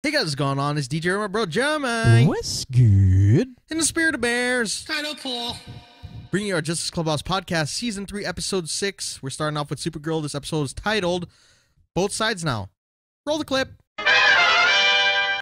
Hey guys, what's going on? It's DJ and my bro Jeremy. What's good? In the spirit of bears. Title pool. Bringing you our Justice Clubhouse Podcast, Season 3, Episode 6. We're starting off with Supergirl. This episode is titled Both Sides Now. Roll the clip.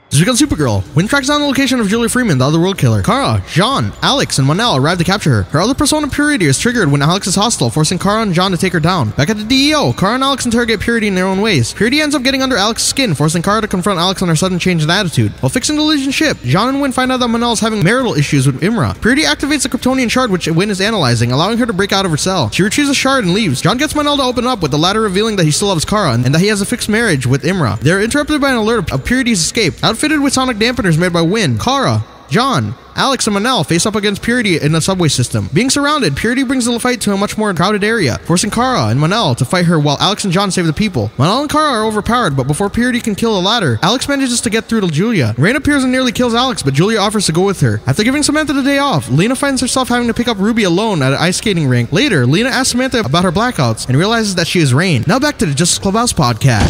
This week on Supergirl, Wynn tracks down the location of Julia Freeman, the Otherworld killer. Kara, Jean, Alex, and Monel arrive to capture her. Her other persona, Purity, is triggered when Alex is hostile, forcing Kara and Jean to take her down. Back at the DEO, Kara and Alex interrogate Purity in their own ways. Purity ends up getting under Alex's skin, forcing Kara to confront Alex on her sudden change in attitude. While fixing the Legion ship, Jean and Wynn find out that Monel is having marital issues with Imra. Purity activates the Kryptonian shard, which Wynn is analyzing, allowing her to break out of her cell. She retrieves the shard and leaves. Jean gets Monel to open up, with the latter revealing that he still loves Kara and that he has a fixed marriage with Imra. They're interrupted by an alert of Purity's escape. Outfitted with sonic dampeners made by Wynn, Kara, John, Alex, and Monel face up against Purity in the subway system. Being surrounded, Purity brings the fight to a much more crowded area, forcing Kara and Monel to fight her while Alex and John save the people. Monel and Kara are overpowered, but before Purity can kill the latter, Alex manages to get through to Julia. Rain appears and nearly kills Alex, but Julia offers to go with her. After giving Samantha the day off, Lena finds herself having to pick up Ruby alone at an ice skating rink. Later, Lena asks Samantha about her blackouts and realizes that she is Rain. Now back to the Justice Clubhouse Podcast.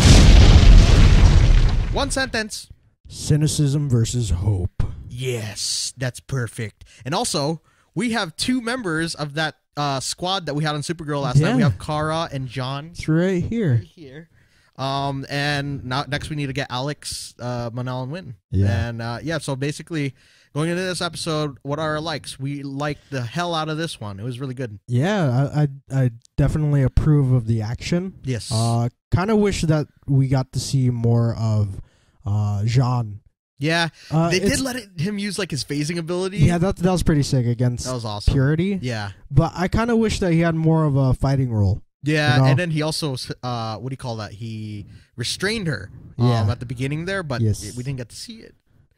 One sentence. Cynicism versus hope. Yes, that's perfect. And also, we have two members of that squad that we had on Supergirl last night. We have Kara and John. It's right here. And now next we need to get Alex, Monel, and Wynn. Yeah. And so basically, going into this episode, what are our likes? We liked the hell out of this one. It was really good. Yeah, I definitely approve of the action. Yes. Kind of wish that we got to see more of Jean. Yeah, they did let him use like his phasing ability. Yeah, that was pretty sick against that was awesome. Purity. Yeah, but I kind of wish that he had more of a fighting role. Yeah, you know? And then he also, what do you call that? He restrained her at the beginning there, but we didn't get to see it.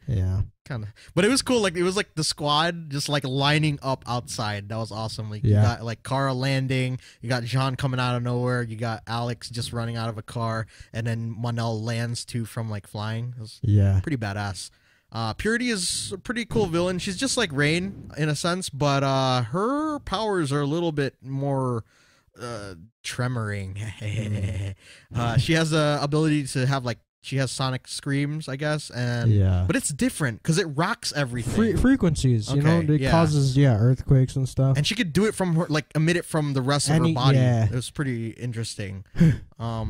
Yeah. Kind of. But it was cool. Like, it was like the squad just like lining up outside. That was awesome. Like, you got like Kara landing, you got Jean coming out of nowhere, you got Alex just running out of a car, and then Monel lands too from like flying. It was pretty badass. Purity is a pretty cool villain. She's just like Rain in a sense, but her powers are a little bit more tremoring. She has the ability to have like, she has sonic screams, I guess, and but it's different because it rocks everything. Frequencies, you know, it causes earthquakes and stuff. And she could do it from her, like emit it from the rest of her body. It was pretty interesting. I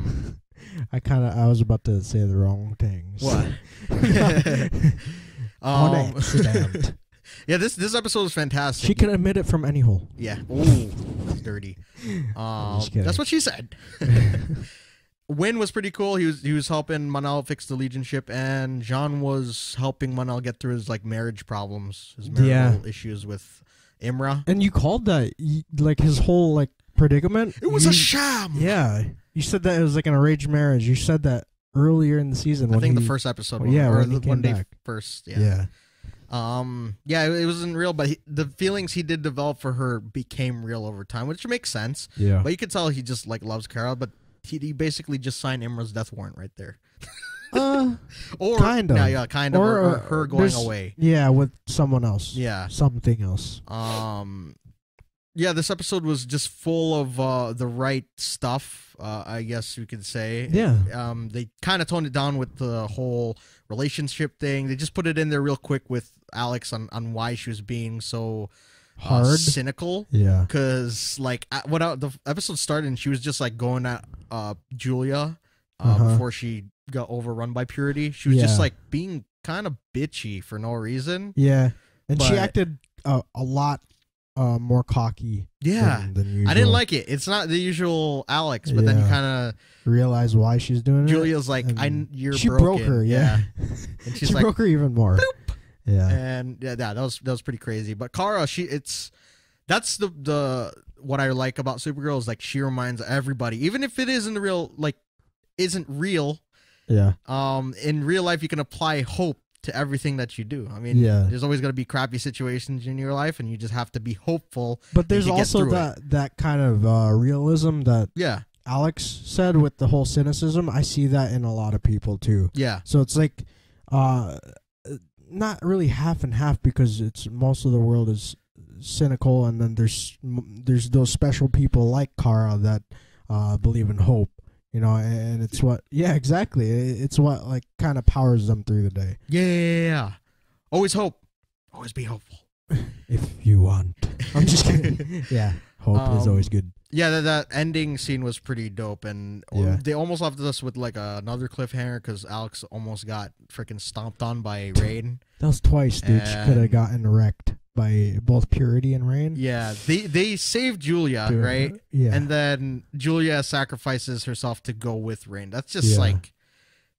was about to say the wrong things. What? On accident. Yeah, this episode was fantastic. She can emit it from any hole. Yeah. Ooh, that's dirty. That's what she said. Wynn was pretty cool. He was helping Monel fix the Legion ship, and Jean was helping Monel get through his like marriage problems, his marital issues with Imra. And you called that like his whole like predicament. It was a sham. Yeah, you said that it was like an arranged marriage. You said that earlier in the season. I think the first episode. One day first. Yeah. It wasn't real, but the feelings he did develop for her became real over time, which makes sense. Yeah. But you could tell he just like loves Kara, but he basically just signed Imra's death warrant right there. Or kind of. Yeah, kind of. Or her going away. Yeah, with someone else. Yeah. Something else. Yeah, this episode was just full of the right stuff, I guess you could say. Yeah. They kind of toned it down with the whole relationship thing. They just put it in there real quick with Alex on why she was being so cynical. Yeah. Because like the episode started and she was just like going at Julia before she got overrun by Purity. She was just like being kind of bitchy for no reason. Yeah. And she acted a lot more cocky. Yeah. than usual. I didn't like it. It's not the usual Alex, but then you kind of realize why she's doing it. Julia's like, she broken. broke her, and she's she like, broke her even more. Bloop. Yeah. And that was pretty crazy. But Kara, that's the what I like about Supergirl is like she reminds everybody, even if it isn't real. Yeah. In real life, you can apply hope to everything that you do. I mean, there's always going to be crappy situations in your life, and you just have to be hopeful. But there's also that kind of realism that Alex said with the whole cynicism. I see that in a lot of people too. Yeah. So it's like not really half and half, because it's most of the world is cynical, and then there's those special people like Kara that believe in hope. You know, and it's what, exactly. It's what like kind of powers them through the day. Yeah. Always hope. Always be hopeful. If you want. I'm just kidding. Yeah. Hope is always good. Yeah, that ending scene was pretty dope, and they almost left us with like another cliffhanger because Alex almost got freaking stomped on by Rain. That was twice, dude. She could have gotten wrecked by both Purity and Rain. Yeah, they saved Julia, right? Yeah. And then Julia sacrifices herself to go with Rain. That's just like,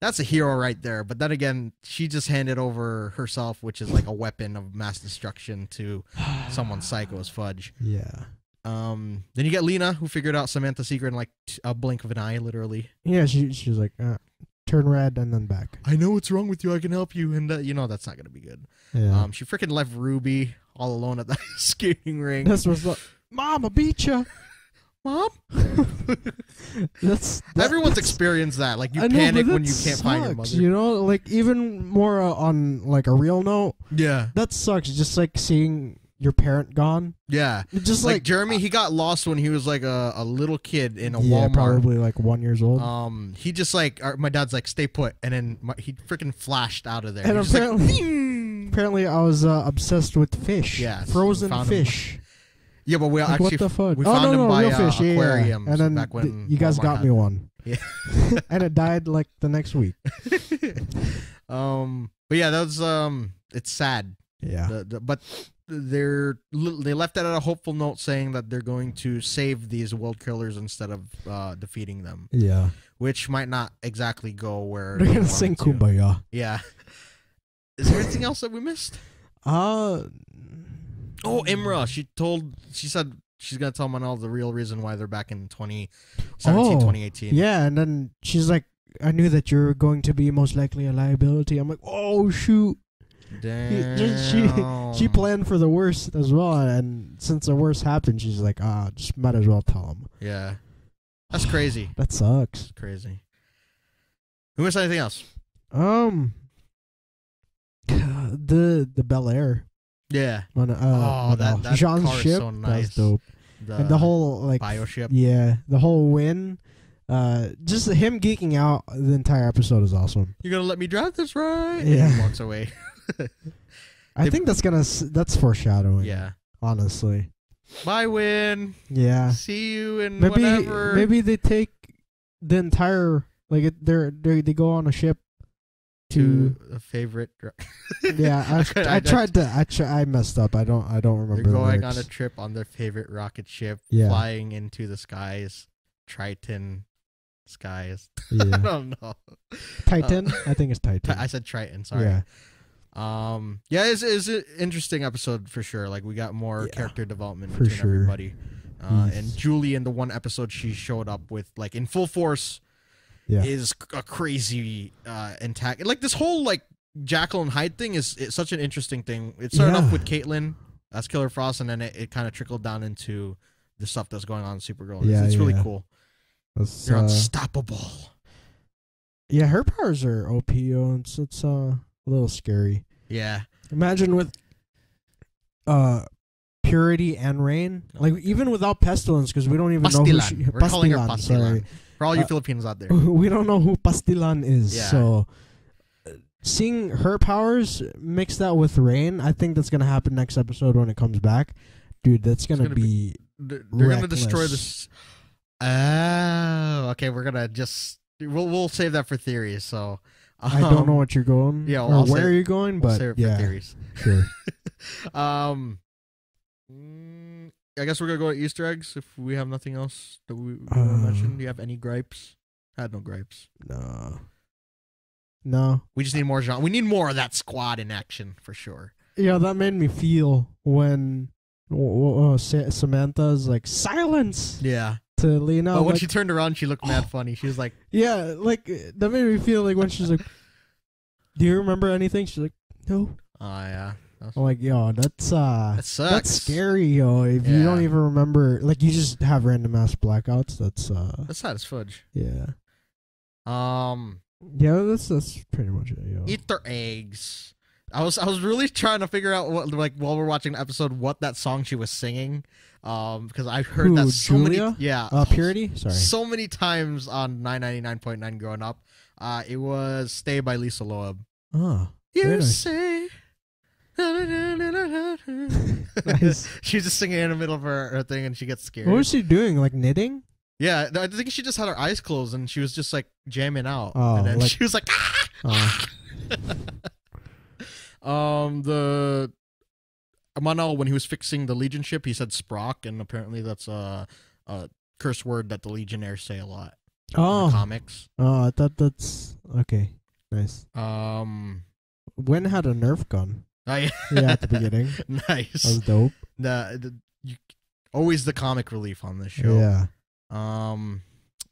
that's a hero right there. But then again, she just handed over herself, which is like a weapon of mass destruction, to someone psycho as fudge. Yeah. Then you get Lena, who figured out Samantha's secret in like a blink of an eye, literally. Yeah, she was like, turn red and then back. I know what's wrong with you. I can help you. And you know that's not gonna be good. Yeah. She freaking left Ruby all alone at the skating rink. This was like, Mom, I beat you. Mom? that's Everyone's experienced that. Like, you panic when you can't find your mother. You know, like, even more on like a real note. Yeah. That sucks. Just like seeing your parent gone. Yeah. Just like Jeremy, he got lost when he was like a little kid in a Walmart. Probably like 1 year old. He just like, my dad's like, stay put. And then he freaking flashed out of there. And apparently I was obsessed with fish. Yeah. Frozen fish. Yeah, but we actually what the fuck? We found him by real fish. aquarium. And then back when you guys got me one. Yeah. And it died like the next week. But yeah, that was it's sad. Yeah. But they left it at a hopeful note, saying that they're going to save these world killers instead of defeating them. Yeah. Which might not exactly go where they're gonna sing Kumbaya. Yeah. Is there anything else that we missed? Oh, Imra. She said she's going to tell Manal the real reason why they're back in 2017, 2018. Yeah, and then she's like, I knew that you're going to be most likely a liability. I'm like, oh, shoot. Damn. She planned for the worst as well, and since the worst happened, she's like, just might as well tell him. Yeah. That's crazy. That sucks. That's crazy. Who missed anything else? The Bel Air. Yeah. That Jean's car ship. Is so nice. That's dope. And the whole like bioship. Yeah, the whole win. Just him geeking out the entire episode is awesome. You're gonna let me drive this, right? Yeah. And he walks away. I think that's foreshadowing. Yeah. Honestly. Bye, Win. Yeah. See you in whatever. Maybe they take the entire they go on a ship to a favorite. Yeah, I messed up. I don't remember. They're going on a trip on their favorite rocket ship, flying into the skies, Triton skies. Yeah. I don't know. Titan? I think it's Titan. I said Triton. Sorry. Yeah. It's an interesting episode for sure. Like, we got more character development between everybody. And Julie, in the one episode she showed up with, like, in full force, is a crazy antagonist. Like, this whole like Jekyll and Hyde thing is such an interesting thing. It started off with Caitlin as Killer Frost, and then it kind of trickled down into the stuff that's going on in Supergirl. It's really cool. You're unstoppable. Yeah, her powers are OP. It's a little scary. Yeah. Imagine with Purity and Rain, like even without Pestilence, because we don't even know who We're calling her Pastilan. Sorry. For all you Filipinos out there, we don't know who Pastilan is. Yeah. So seeing her powers mix that with Rain, I think that's gonna happen next episode when it comes back. Dude, that's gonna be they're gonna destroy this. Oh, okay. We're gonna we'll save that for theories. So I don't know what you're going. Yeah, or where you're going, but save it for theories. Sure. I guess we're gonna go to Easter eggs if we have nothing else that we want to mention. Do you have any gripes? I had no gripes. No. We just need more genre. We need more of that squad in action for sure. Yeah, that made me feel when Samantha's like silence. Yeah. To Lena. But when she turned around, she looked mad funny. She was like, yeah, like that made me feel like when she's like, "Do you remember anything?" She's like, "No." Oh yeah. I'm like, yo, that sucks. That's scary, yo. If you don't even remember, like, you just have random ass blackouts. That's sad as fudge. Yeah. Yeah, that's pretty much it, yo. Easter eggs. I was really trying to figure out what, like, while we're watching the episode, what that song she was singing, because I've heard that so Julia? many, Purity. Sorry, so many times on 999.9 growing up. It was "Stay" by Lisa Loeb. Oh, You nice. say. Nice. She's just singing in the middle of her thing, and she gets scared. What was she doing? Like knitting? Yeah, I think she just had her eyes closed, and she was just like jamming out. Oh, and then like- she was like, Oh. The Manal, when he was fixing the Legion ship, he said "sprock," and apparently that's a curse word that the Legionnaires say a lot in the comics. Oh, I thought that's okay. Nice. When had a Nerf gun? Yeah, Yeah, at the beginning. Nice. That was dope. Always the comic relief on this show. Yeah.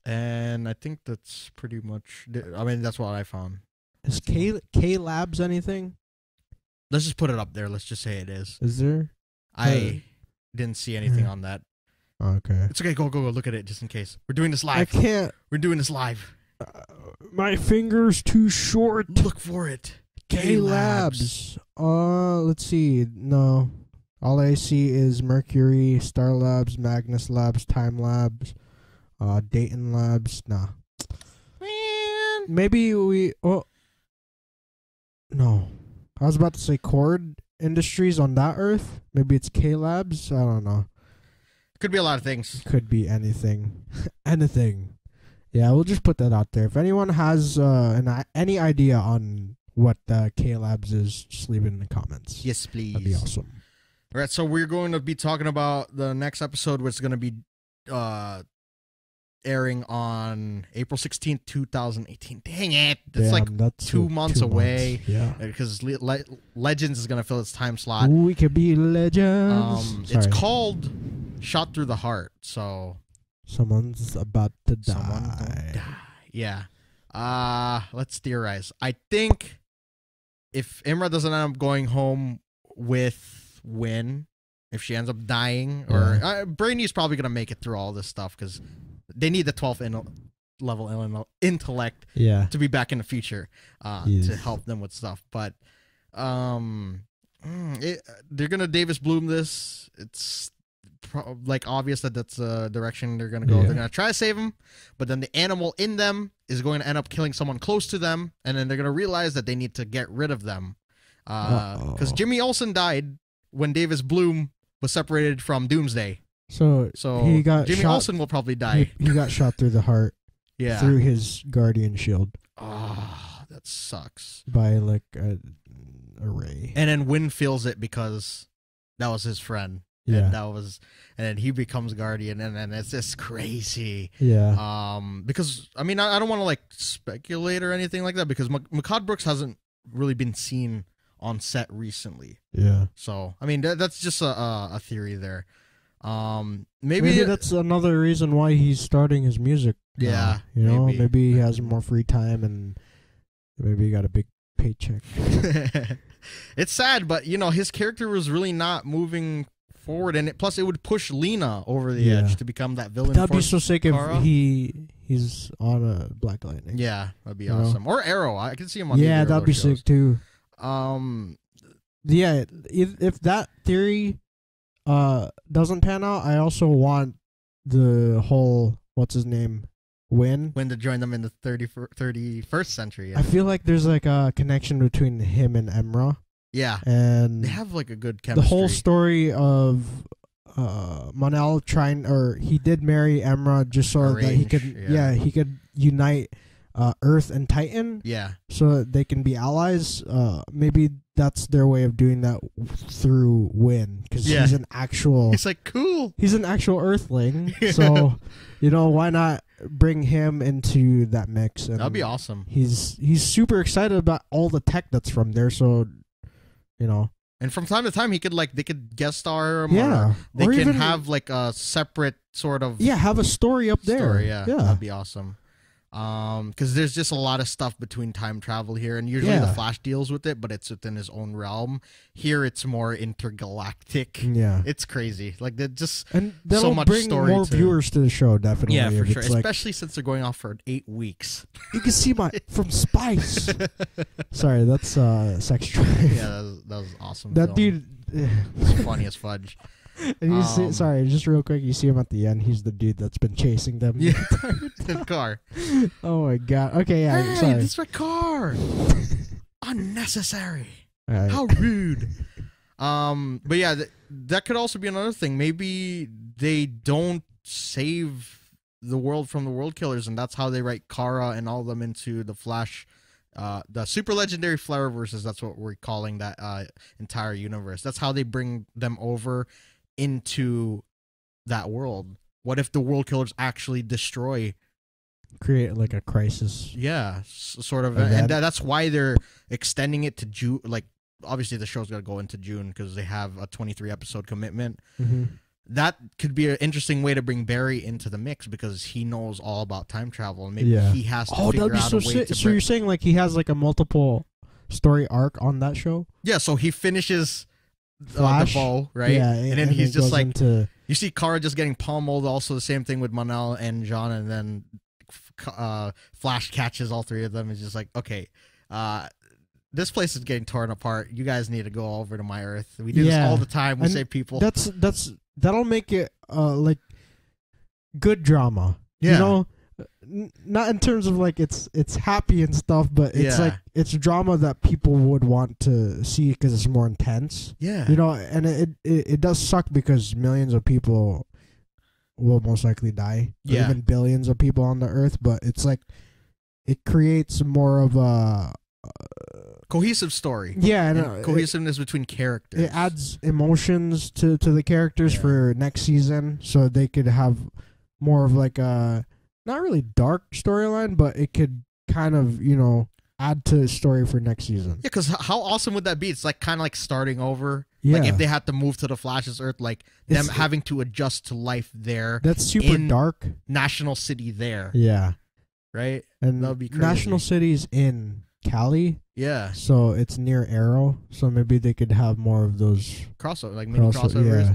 And I think that's pretty much. I mean, that's what I found. Is K Labs anything? Let's just put it up there. Let's just say it is. Is there? I didn't see anything on that. Okay. It's okay. Go. Look at it just in case. We're doing this live. I can't. We're doing this live. My finger's too short. Look for it. K Labs. Let's see. No. All I see is Mercury, Star Labs, Magnus Labs, Time Labs, Dayton Labs. Nah. Man. Maybe we. Oh. No. I was about to say Cord Industries on that Earth. Maybe it's K Labs. I don't know. Could be a lot of things. Could be anything. Anything. Yeah, we'll just put that out there. If anyone has any idea on what K Labs is, just leave it in the comments. Yes, please. That'd be awesome. All right, so we're going to be talking about the next episode, which is going to be airing on April 16th, 2018. Dang it. That's 2 months away. Yeah. Because Legends is going to fill its time slot. We could be legends. It's called Shot Through the Heart. So someone's about to die. Someone's gonna die. Yeah. Let's theorize. I think if Imra doesn't end up going home with Win, if she ends up dying, or Brainy's probably going to make it through all this stuff because they need the 12th level intellect to be back in the future to help them with stuff. But they're going to Davis Bloom this. It's obvious that that's the direction they're going to go. They're going to try to save him, but then the animal in them is going to end up killing someone close to them, and then they're going to realize that they need to get rid of them. Because Jimmy Olsen died when Davis Bloom was separated from Doomsday. So he got Jimmy shot, Olsen will probably die. He got shot through the heart. Yeah. Through his guardian shield. Oh, that sucks. By like a ray. And then Win feels it because that was his friend. Yeah. And then he becomes guardian, and then it's just crazy. Yeah. Because I mean, I don't want to like speculate or anything like that because Makad Brooks hasn't really been seen on set recently. Yeah. So I mean, that's just a theory there. Maybe that's another reason why he's starting his music. Yeah. Maybe he has more free time and maybe he got a big paycheck. It's sad, but his character was really not moving forward, and plus it would push Lena over the edge to become that villain. That'd be so sick if he's on a Black Lightning. Yeah, that'd be awesome. Or Arrow. I can see him on. Yeah, that'd be sick too. Yeah, if that theory doesn't pan out, I also want the whole what's his name Win to join them in the 31st century. Yeah. I feel like there's like a connection between him and Emra. Yeah, and they have like a good chemistry. The whole story of Monel he did marry Emra just so that he could he could unite Earth and Titan. Yeah, so that they can be allies. Maybe that's their way of doing that through Win because he's an actual. He's like cool. He's an actual Earthling, so why not bring him into that mix? And that'd be awesome. He's super excited about all the tech that's from there, so. And from time to time, they could guest star him. Yeah, or they can even have like a separate sort of. Yeah, have a story up there. Yeah, that'd be awesome. Because there's just a lot of stuff between time travel here, and usually the Flash deals with it, but it's within his own realm. Here it's more intergalactic. Yeah, it's crazy. Like they're just and so much bring story more viewers to the show, definitely. Yeah, for sure. Like, especially since they're going off for 8 weeks. You can see my from Spice. Sorry, that's Sex Drive. Yeah, that was awesome. That film. Dude, it's funny as fudge. And you see, sorry, just real quick, you see him at the end. He's the dude that's been chasing them. Yeah, the car. Oh my god. Okay, yeah. Hey, sorry. this is my car. Unnecessary. Right. How rude. But yeah, that could also be another thing. Maybe they don't save the world from the world killers, and that's how they write Kara and all of them into the Flash. The super legendary Flowerverses, that's what we're calling that entire universe. That's how they bring them over into that world. What if the world killers actually create like a crisis? Yeah, sort of. And that's why they're extending it to June. Like, obviously the show's got to go into June because they have a 23 episode commitment. Mm-hmm. That could be an interesting way to bring Barry into the mix because he knows all about time travel, and maybe he has to figure out a way to. So you're saying like he has like a multiple story arc on that show? Yeah, so he finishes Flash, the bow, right? Yeah, and then he's just like you see Kara just getting pummeled. Also, the same thing with Manal and John, and then Flash catches all three of them. It's just like, okay, this place is getting torn apart. You guys need to go over to my Earth. We do this all the time. We save people. That'll make it like good drama. Yeah. You know, not in terms of like it's happy and stuff, but it's like it's drama that people would want to see because it's more intense. Yeah. You know, and it does suck because millions of people will most likely die. Yeah. Even billions of people on the Earth, but it's like it creates more of a cohesive story. Yeah, and cohesiveness between characters. It adds emotions to the characters for next season, so they could have more of like a not really dark storyline, but it could kind of, you know, add to the story for next season. Yeah, because how awesome would that be? It's like kind of like starting over. Yeah. Like if they had to move to the Flash's Earth, like them having to adjust to life there. That's super dark. National City there. Yeah. Right? And that would be crazy. National City's in Cali. Yeah. So it's near Arrow. So maybe they could have more of those crossover, like mini crossovers. Yeah.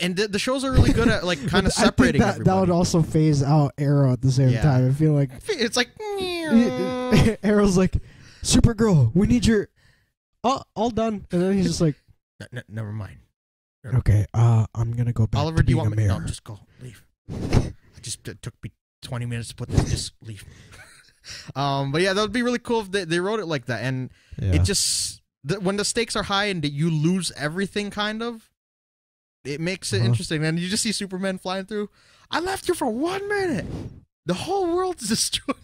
And the shows are really good at like kind of separating everybody. That would also phase out Arrow at the same time. I feel like it's like Arrow's like, Supergirl, we need your all done, and then he's just like, never mind. Okay, I'm gonna go back. Oliver, do you want me? No, just go, leave. It took me 20 minutes to put this. Just leave. But yeah, that would be really cool if they wrote it like that, and it just when the stakes are high and you lose everything, kind of. It makes it interesting, and you just see Superman flying through. I left you for 1 minute. The whole world's destroyed.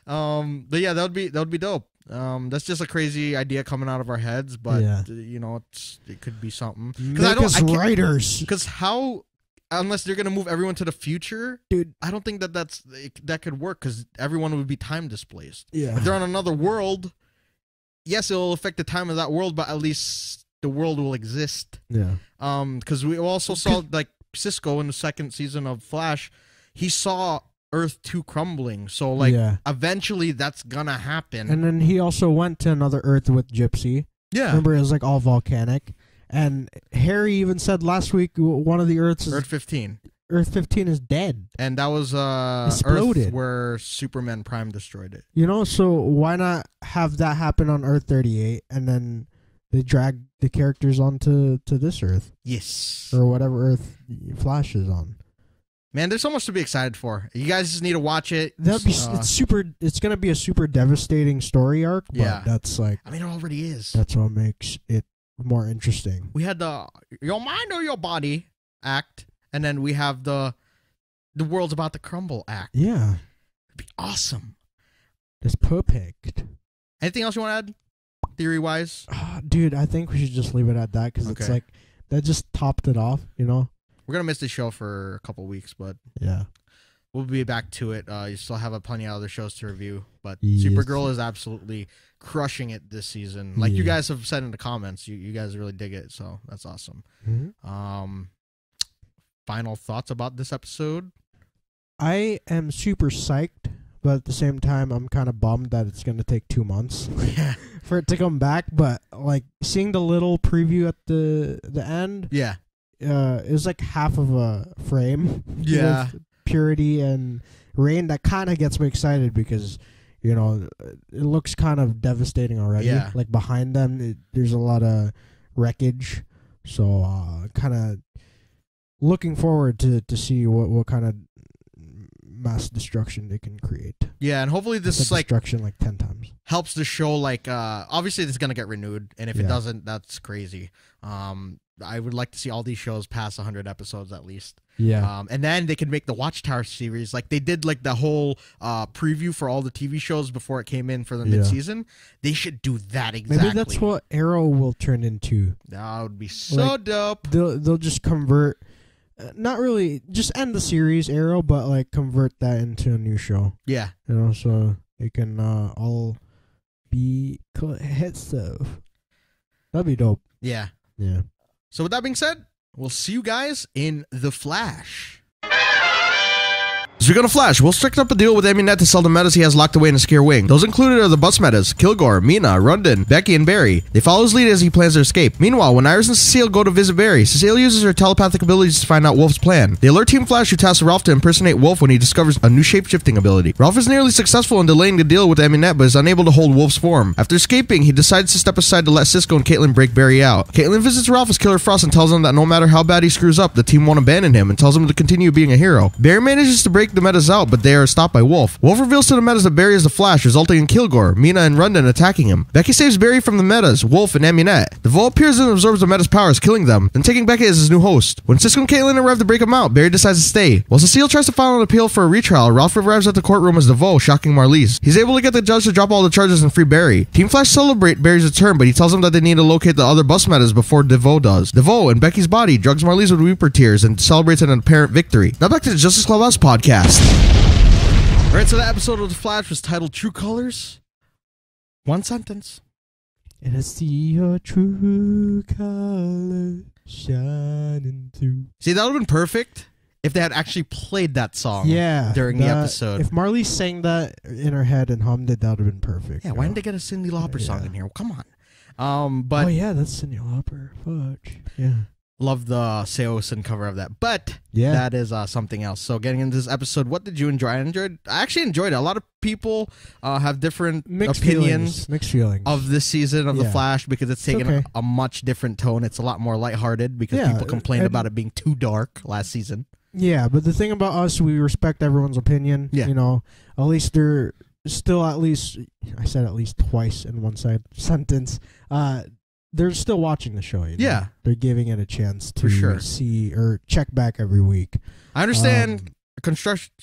But yeah, that would be dope. That's just a crazy idea coming out of our heads, but you know, it could be something. Because writers. Because how, unless they're gonna move everyone to the future, dude, I don't think that could work because everyone would be time displaced. Yeah, if they're on another world, yes, it'll affect the time of that world, but at least the world will exist. Yeah. Because we also saw like Cisco in the second season of Flash, he saw Earth 2 crumbling. So like eventually that's gonna happen. And then he also went to another Earth with Gypsy. Yeah. Remember, it was like all volcanic. And Harry even said last week one of the Earths Earth 15. Earth 15 is dead. And that was exploded. Earth where Superman Prime destroyed it. You know, so why not have that happen on Earth 38 and then they drag the characters onto this Earth? Yes. Or whatever Earth Flash is on. Man, there's so much to be excited for. You guys just need to watch it. That'd be it's gonna be a super devastating story arc, but that's like, I mean, it already is. That's what makes it more interesting. We had the your mind or your body act, and then we have the world's about to crumble act. Yeah. It'd be awesome. It's perfect. Anything else you want to add? Theory wise, dude, I think we should just leave it at that because it's like that just topped it off. You know, we're gonna miss the show for a couple weeks, but yeah, we'll be back to it. You still have plenty of other shows to review, but Supergirl is absolutely crushing it this season. Like you guys have said in the comments, you guys really dig it, so that's awesome. Mm-hmm. Final thoughts about this episode? I am super psyched, but at the same time, I'm kind of bummed that it's going to take 2 months for it to come back. But like seeing the little preview at the end, it was like half of a frame. Yeah, with Purity and Rain. That kind of gets me excited because it looks kind of devastating already. Yeah, like behind them, there's a lot of wreckage. So kind of looking forward to see what kind of mass destruction they can create. Yeah, and hopefully this destruction like 10 times helps the show. Like obviously it's gonna get renewed, and if it doesn't, that's crazy. I would like to see all these shows pass 100 episodes at least. Yeah. And then they can make the Watchtower series like they did, like the whole preview for all the TV shows before it came in for the mid-season. They should do that exactly. Maybe that's what Arrow will turn into. That would be so dope. They'll just convert, not really just end the series Arrow, but like convert that into a new show. Yeah. So it can all be hit stuff. That'd be dope. Yeah. Yeah. So with that being said, we'll see you guys in The Flash. So we're gonna Flash. Will strict up a deal with Eminet to sell the metas he has locked away in a scare wing. Those included are the bus metas, Kilgore, Mina, Rundon, Becky, and Barry. They follow his lead as he plans their escape. Meanwhile, when Iris and Cecile go to visit Barry, Cecile uses her telepathic abilities to find out Wolf's plan. They alert Team Flash, who tasks Ralph to impersonate Wolf when he discovers a new shape-shifting ability. Ralph is nearly successful in delaying the deal with Eminet, but is unable to hold Wolf's form. After escaping, he decides to step aside to let Cisco and Caitlin break Barry out. Caitlin visits Ralph as Killer Frost and tells him that no matter how bad he screws up, the team won't abandon him and tells him to continue being a hero. Barry manages to break the metas out, but they are stopped by Wolf. Wolf reveals to the metas that Barry is the Flash, resulting in Kilgore, Mina, and Rundon attacking him. Becky saves Barry from the metas, Wolf, and Amunet. The Vault appears and absorbs the metas' powers, killing them, then taking Becky as his new host. When Cisco and Caitlin arrive to break him out, Barry decides to stay. While Cecile tries to file an appeal for a retrial, Ralph arrives at the courtroom as DeVoe, shocking Marlies. He's able to get the judge to drop all the charges and free Barry. Team Flash celebrate Barry's return, but he tells them that they need to locate the other bus metas before DeVoe does. DeVoe, in Becky's body, drugs Marlies with Weeper tears and celebrates an apparent victory. Now back to the Justice Clubhouse Podcast. Alright, so the episode of The Flash was titled True Colors. One sentence. And I see your true colors shining through. See, that would have been perfect if they had actually played that song during the episode. If Marley sang that in her head and hummed it, that would have been perfect. Yeah, why didn't they get a Cyndi Lauper song in here? Well, come on. But oh, yeah, that's Cyndi Lauper. Fudge. Yeah. Love the Seosin cover of that. But that is something else. So getting into this episode, what did you enjoy? I actually enjoyed it. A lot of people have different mixed opinions feelings of this season of The Flash because it's taken a much different tone. It's a lot more lighthearted because people complained about it being too dark last season. Yeah, but the thing about us, we respect everyone's opinion. Yeah. At least they're still I said at least twice in one sentence. They're still watching the show. Yeah. They're giving it a chance to see or check back every week. I understand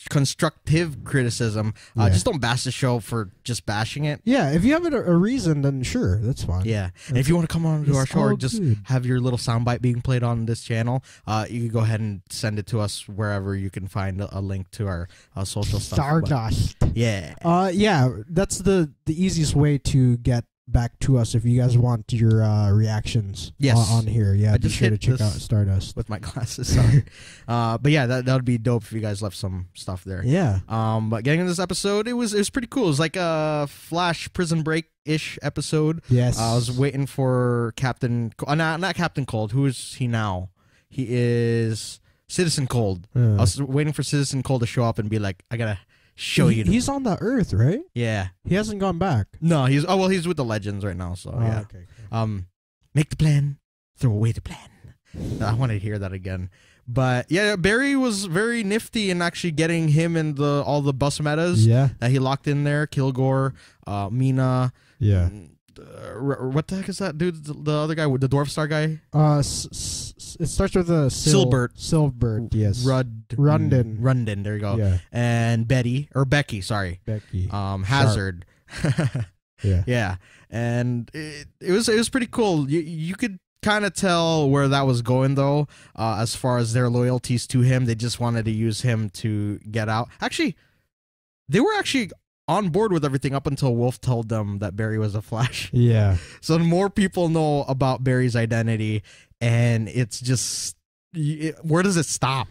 constructive criticism. Just don't bash the show for just bashing it. Yeah, if you have a reason, then sure, that's fine. Yeah, and if you want to come on to our show or just have your little soundbite being played on this channel, you can go ahead and send it to us wherever you can find a link to our social stuff. Stardust. Yeah. That's the easiest way to get back to us if you guys want your reactions on here. Yeah, be sure to check out Stardust with my glasses. Sorry. But yeah, that would be dope if you guys left some stuff there. Yeah. But getting into this episode, it was pretty cool. It was like a Flash Prison Break-ish episode. Yes. I was waiting for not Captain Cold. Who is he now? He is Citizen Cold. I was waiting for Citizen Cold to show up and be like, I gotta show you. He's on the Earth, right? Yeah. He hasn't gone back. No, he's with the Legends right now. So yeah. Okay. Make the plan, throw away the plan. I want to hear that again. But yeah, Barry was very nifty in actually getting him and all the bus metas that he locked in there. Kilgore, Mina. Yeah. What the heck is that dude? The other guy, the Dwarf Star guy? It starts with a Silbert, yes. Rundon, there you go. Yeah. And Becky, sorry. Becky. Hazard. Yeah. And it was pretty cool. You could kind of tell where that was going though, as far as their loyalties to him. They just wanted to use him to get out. Actually, they were actually on board with everything up until Wolf told them that Barry was a Flash. Yeah. So more people know about Barry's identity, and it's just, where does it stop?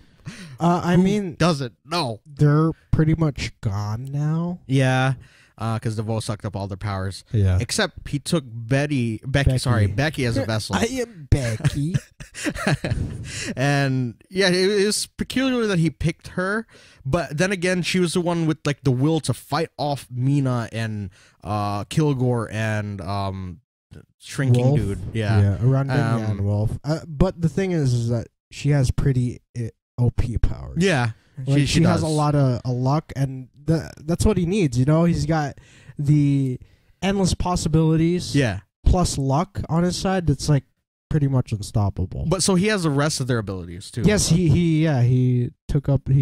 I mean, doesn't? No. They're pretty much gone now. Yeah. Because DeVoe sucked up all their powers. Yeah. Except he took Becky as a vessel. I am Becky. And yeah, it was peculiar that he picked her. But then again, she was the one with like the will to fight off Mina and Kilgore and shrinking Wolf. dude. Yeah. Yeah, Arundhan and Wolf. But the thing is that she has pretty OP powers. Yeah. Like, she has does. a lot of luck, and that's what he needs. You know, he's got the endless possibilities. Yeah. Plus luck on his side. That's like pretty much unstoppable. But so he has the rest of their abilities too. Yes, he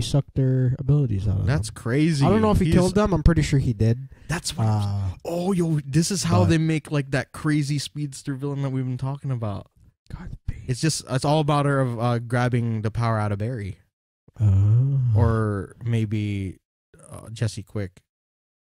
sucked their abilities out of them. That's crazy. I don't know if he killed them. I'm pretty sure he did. That's what. This is how they make like that crazy speedster villain that we've been talking about. God, it's all about her of grabbing the power out of Barry. Or maybe Jesse Quick.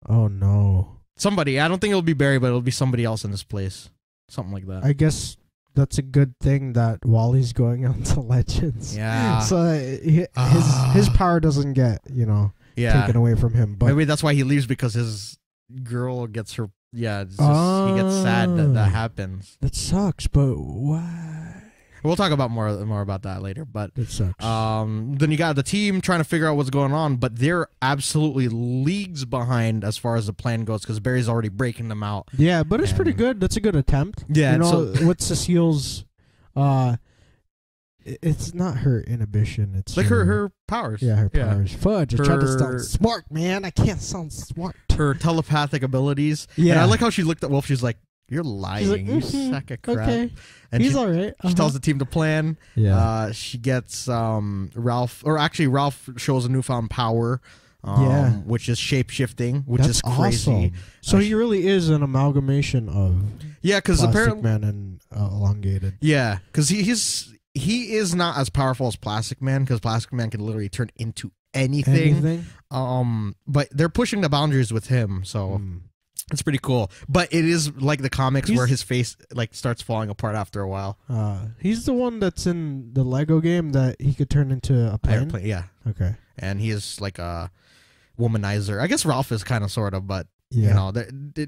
Oh no. Somebody. I don't think it'll be Barry, but it'll be somebody else in this place. Something like that. I guess that's a good thing that Wally's going on to Legends. Yeah. So his power doesn't get, taken away from him. But maybe that's why he leaves, because his girl gets her. Yeah. It's just, he gets sad that happens. That sucks, but why? We'll talk about more about that later, but it sucks. Then you got the team trying to figure out what's going on, but they're absolutely leagues behind as far as the plan goes, because Barry's already breaking them out. Yeah, but it's pretty good. That's a good attempt. Yeah, with Cecile's, it's not her inhibition. It's like her powers. Yeah, her powers. Fudge. I tried to sound smart, man. I can't sound smart. Her telepathic abilities. Yeah, and I like how she looked at Wolf. She's like, "You're lying, like, you sack of crap." Okay. And he's all right. She tells the team to plan. Yeah. She gets Ralph, or actually Ralph shows a newfound power. Which is shape shifting, which is crazy. Awesome. So he really is an amalgamation of because apparently Man and Elongated. Yeah, because he is not as powerful as Plastic Man, because Plastic Man can literally turn into anything. But they're pushing the boundaries with him, so. It's pretty cool, but it is like the comics where his face like starts falling apart after a while. He's the one that's in the Lego game that he could turn into a plane. Airplane, yeah. Okay. And he is like a womanizer. I guess Ralph is kind of sort of, but they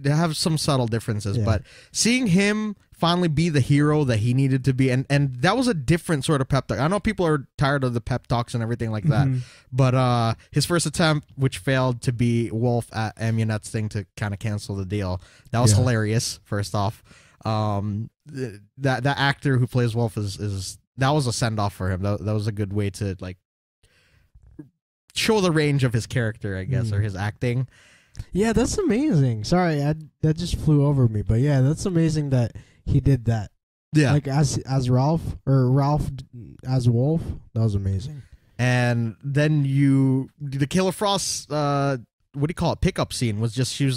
have some subtle differences. Yeah. But seeing him finally be the hero that he needed to be, and that was a different sort of pep talk. I know people are tired of the pep talks and everything like that, but his first attempt, which failed to be Wolf at Amunet's thing to kind of cancel the deal, that was hilarious. First off, that actor who plays Wolf is that was a send off for him. That was a good way to like show the range of his character, I guess, or his acting. Yeah, that's amazing. Sorry, that just flew over me, but yeah, that's amazing that he did that. Yeah, like as Ralph, or Ralph as Wolf. That was amazing. And then the Killer Frost, what do you call it? Pickup scene was just, she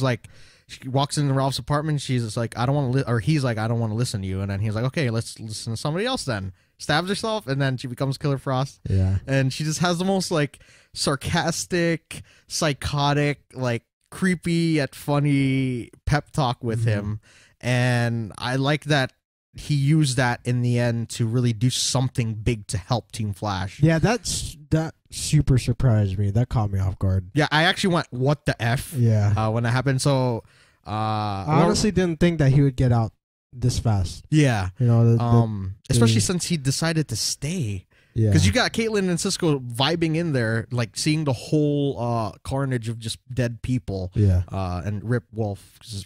walks into Ralph's apartment. She's just like, I don't want to, or he's like, I don't want to listen to you. And then he's like, okay, let's listen to somebody else then. Stabs herself, and then she becomes Killer Frost. Yeah, and she just has the most like sarcastic, psychotic, like creepy yet funny pep talk with him. And I like that he used that in the end to really do something big to help Team Flash. Yeah, that super surprised me. That caught me off guard. Yeah, I actually went, what the F? Yeah. When that happened. So I honestly didn't think that he would get out this fast. Yeah. Especially since he decided to stay. Yeah. Because you got Caitlin and Cisco vibing in there, like seeing the whole carnage of just dead people. Yeah. And Rip Wolf, because,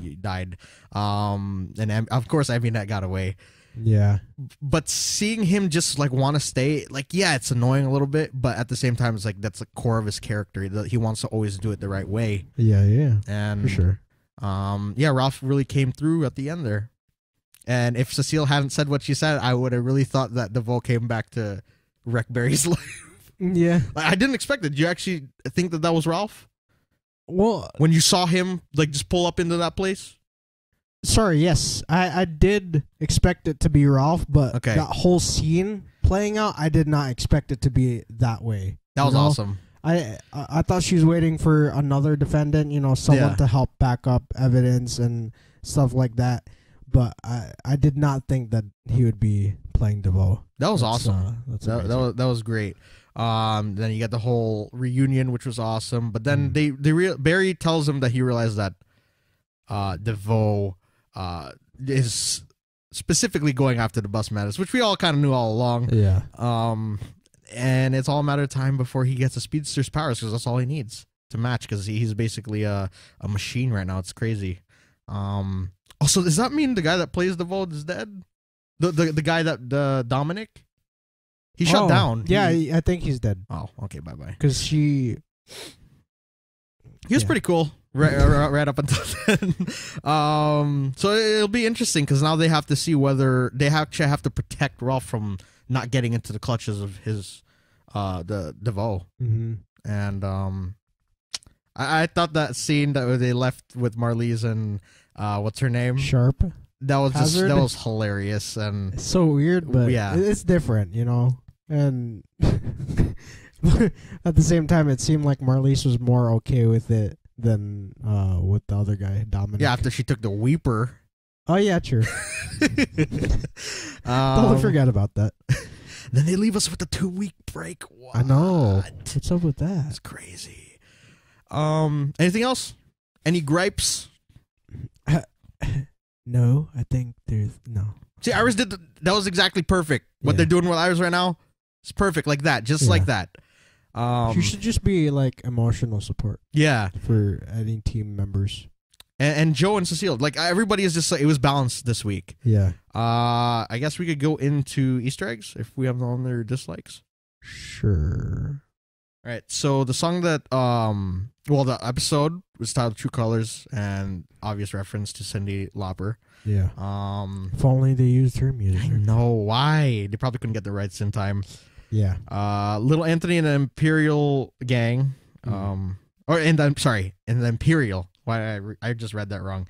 he died. And of course, Amunet got away. Yeah. But seeing him just like want to stay, like, yeah, it's annoying a little bit, but at the same time, it's like that's the core of his character, that he wants to always do it the right way. Yeah. And for sure. Ralph really came through at the end there. And if Cecile hadn't said what she said, I would have really thought that DeVoe came back to wreck Barry's life. Yeah. I didn't expect it. Did you actually think that was Ralph? Well, when you saw him like just pull up into that place? Sorry, yes. I did expect it to be Ralph, but that whole scene playing out, I did not expect it to be that way. That was awesome. I thought she was waiting for another defendant, someone to help back up evidence and stuff like that. but I did not think that he would be playing DeVoe. That was awesome. That was great. Then you get the whole reunion, which was awesome. But then Barry tells him that he realized that DeVoe is specifically going after the bus matters, which we all kind of knew all along. Yeah. And it's all a matter of time before he gets a speedster's powers, because that's all he needs to match, because he's basically a machine right now. It's crazy. Also, does that mean the guy that plays DeVoe is dead? The guy that Dominic? He shut down. Yeah, I think he's dead. Oh, okay, bye-bye. Because he was pretty cool right up until then. So it'll be interesting, because now they have to see whether they actually have to protect Ralph from not getting into the clutches of his the DeVoe. Mm-hmm. And I thought that scene that they left with Marlize and what's her name? Sharp. That was hilarious, and it's so weird, but yeah, it's different, you know. And at the same time, it seemed like Marlize was more okay with it than with the other guy, Dominic. Yeah, after she took the Weeper. Oh yeah, true. Don't forget about that. Then they leave us with a 2-week break. What? I know. What's up with that? It's crazy. Anything else? Any gripes? No, I think there's no. See, Iris that was exactly perfect. What they're doing with Iris right now, it's perfect like that, just like that. You should just be like emotional support. Yeah, for any team members. And Joe and Cecile, like everybody is just like, it was balanced this week. Yeah. I guess we could go into Easter eggs if we have on their dislikes. Sure. All right. So the song that the episode was titled True Colors, and obvious reference to Cyndi Lauper. Yeah. If only they used her music. I know why. They probably couldn't get the rights in time. Yeah. Little Anthony and the Imperial Gang. In the Imperial. Why I just read that wrong.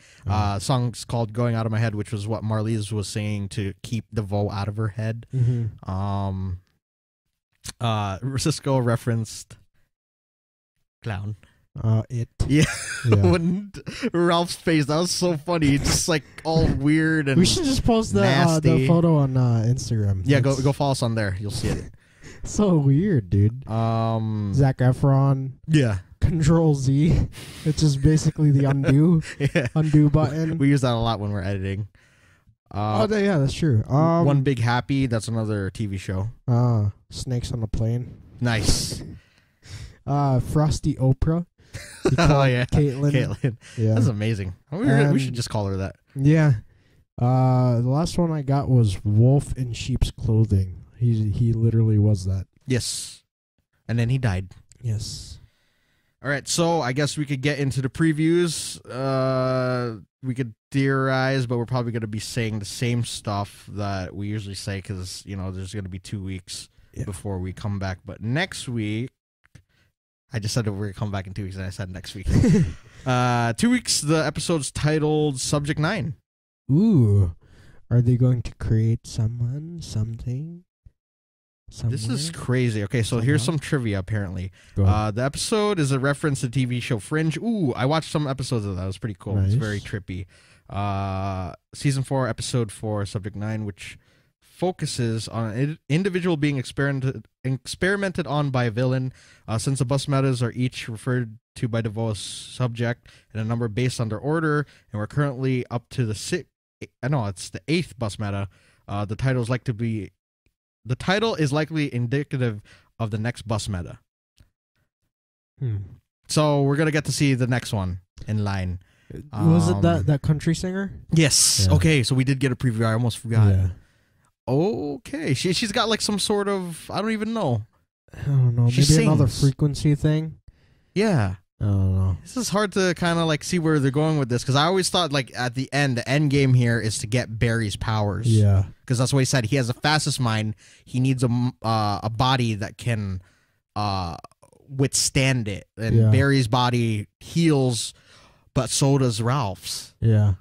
Song's called Going Out of My Head, which was what Marlize was saying to keep DeVoe out of her head. Mm-hmm. Cisco referenced clown. It. Yeah. When Ralph's face, that was so funny. Just like all weird and we should just post the photo on Instagram. Yeah, go follow us on there. You'll see it. So weird, dude. Zac Efron. Yeah. Control Z. It's just basically the undo button. We use that a lot when we're editing. Yeah, that's true. One Big Happy, that's another TV show. Snakes on a Plane. Nice. Frosty Oprah. Oh yeah, Caitlin. Yeah, that's amazing. We should just call her that. Yeah. The last one I got was Wolf in Sheep's Clothing. He literally was that. Yes, and then he died. Yes. All right, so I guess we could get into the previews. We could theorize, but we're probably going to be saying the same stuff that we usually say, because there's going to be 2 weeks before we come back. But next week, I just said that we're going to come back in 2 weeks, and I said next week. 2 weeks, the episode's titled Subject 9. Ooh. Are they going to create something? Somewhere? This is crazy. Okay, so here's some trivia, apparently. The episode is a reference to the TV show Fringe. Ooh, I watched some episodes of that. It was pretty cool. Nice. It's very trippy. Season 4, Episode 4, Subject 9, which focuses on an individual being experimented on by a villain. Since the bus metas are each referred to by DeVoe as subject and a number based on their order, and we're currently up to it's the 8th bus meta. The title is likely indicative of the next bus meta. So we're going to get to see the next one in line. Was it that country singer? Yes. Yeah. Okay, so we did get a preview. I almost forgot. Yeah. Okay. She's got like some sort of, I don't even know. I don't know. Maybe another frequency thing? Yeah. I don't know. This is hard to kind of like see where they're going with this, because I always thought like at the end game here is to get Barry's powers. Yeah, because that's what he said. He has the fastest mind. He needs a body that can withstand it, and Barry's body heals, but so does Ralph's. Yeah,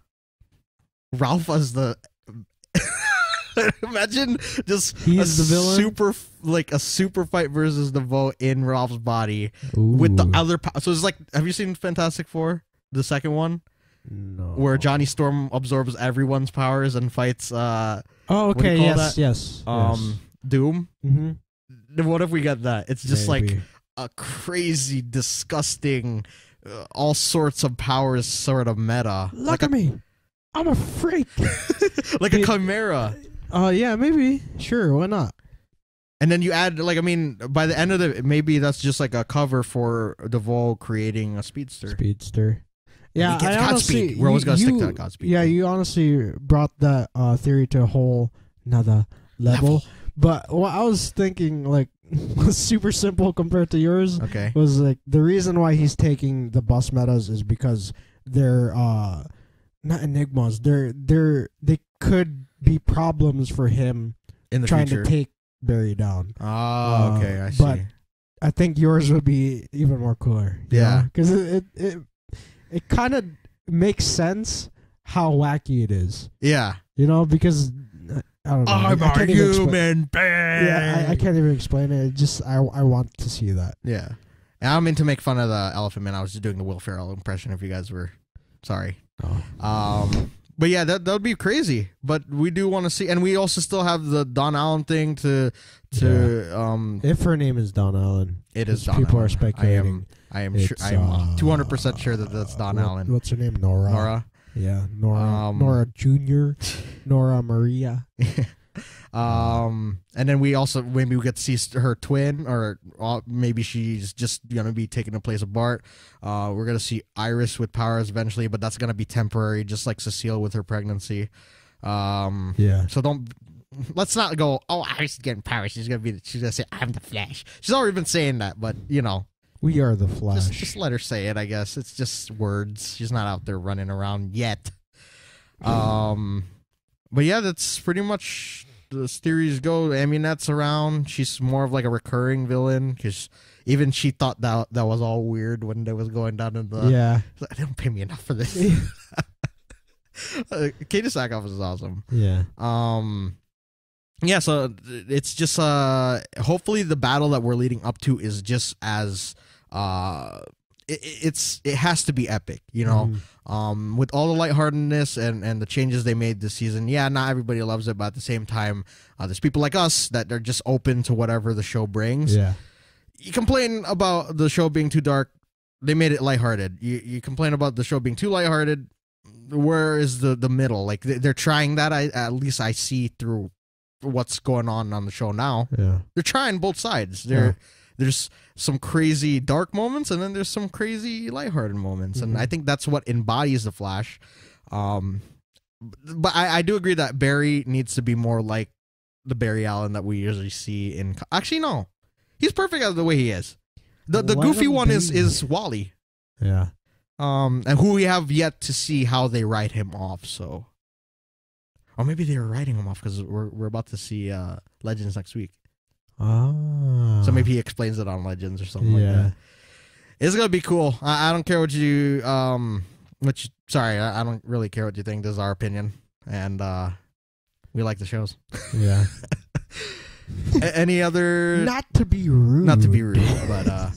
Ralph was the. Imagine just he's the villain. A super fight versus DeVoe in Ralph's body. Ooh. With the other. So it's like, have you seen Fantastic Four, the second one? No. Where Johnny Storm absorbs everyone's powers and fights. Oh, okay. Yes. Doom. Mm-hmm. What if we get that? It's just Maybe. like a crazy, disgusting, all sorts of powers sort of meta. Look at me. I'm a freak. Like a chimera. Yeah, maybe. Sure, why not? And then you add, like, I mean, by the end of it, maybe that's just like a cover for DeVoe creating a speedster. Yeah, I honestly, we're always gonna stick to that Godspeed. Yeah, you honestly brought that theory to a whole another level. But what I was thinking, like, was super simple compared to yours. Okay. Was like the reason why he's taking the bus metas is because they're not enigmas. They could be problems for him in the trying future to take Barry down. Oh, okay, I see. But I think yours would be even more cooler. Yeah, because it kind of makes sense how wacky it is. Yeah, because I don't know. I'm a human being. Yeah, I can't even explain it. It just I want to see that. Yeah, and I don't mean to make fun of the Elephant Man. I was just doing the Will Ferrell impression. If you guys were sorry. Oh. But yeah, that would be crazy. But we do want to see, and we also still have the Don Allen thing to. If her name is Don Allen, it is. Don people Allen. are speculating. I am sure. I am 200% sure that that's Don Allen. What's her name? Nora. Yeah, Nora Jr., Nora Maria. And then we also maybe we get to see her twin, or maybe she's just gonna be taking the place of Bart. We're gonna see Iris with powers eventually, but that's gonna be temporary, just like Cecile with her pregnancy. Yeah. So let's not go. Oh, Iris is getting powers. She's gonna say I'm the Flash. She's already been saying that, but we are the Flash. Just let her say it. I guess it's just words. She's not out there running around yet. But yeah, that's pretty much the theories go. Aminette's around. She's more of like a recurring villain because even she thought that was all weird when they was going down in the. Yeah. They don't pay me enough for this. Cayden Sackhoff is awesome. Yeah. Yeah, so it's just hopefully the battle that we're leading up to is just as it has to be epic, Mm-hmm. with all the lightheartedness and the changes they made this season. Yeah, not everybody loves it, but at the same time, there's people like us that are just open to whatever the show brings. Yeah. You complain about the show being too dark, they made it lighthearted. You complain about the show being too lighthearted, where is the middle? Like they're trying that. At least I see through what's going on the show now. Yeah. They're trying both sides. There's some crazy dark moments, and then there's some crazy lighthearted moments, and I think that's what embodies the Flash. But I do agree that Barry needs to be more like the Barry Allen that we usually see in. Actually, no, he's perfect as the way he is. The goofy one is Wally. Yeah. And who we have yet to see how they write him off. So, or maybe they were writing him off because we're about to see Legends next week. Oh. So maybe he explains it on Legends or something like that. It's gonna be cool. I don't care what you sorry, I don't really care what you think. This is our opinion, and we like the shows. Yeah. Any other? Not to be rude, but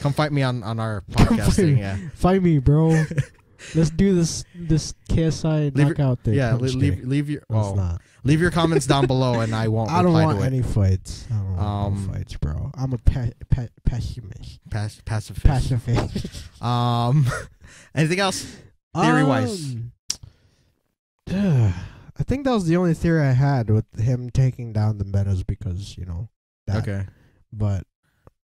come fight me on our podcasting. Yeah, fight me, bro. Let's do this KSI knockout thing. Yeah, leave your comments down below, and I won't. I don't reply want to any it. fights. I don't want any fights, bro. I'm a pessimist. Pacifist. Anything else? Theory wise. I think that was the only theory I had with him taking down the metas because that. Okay. But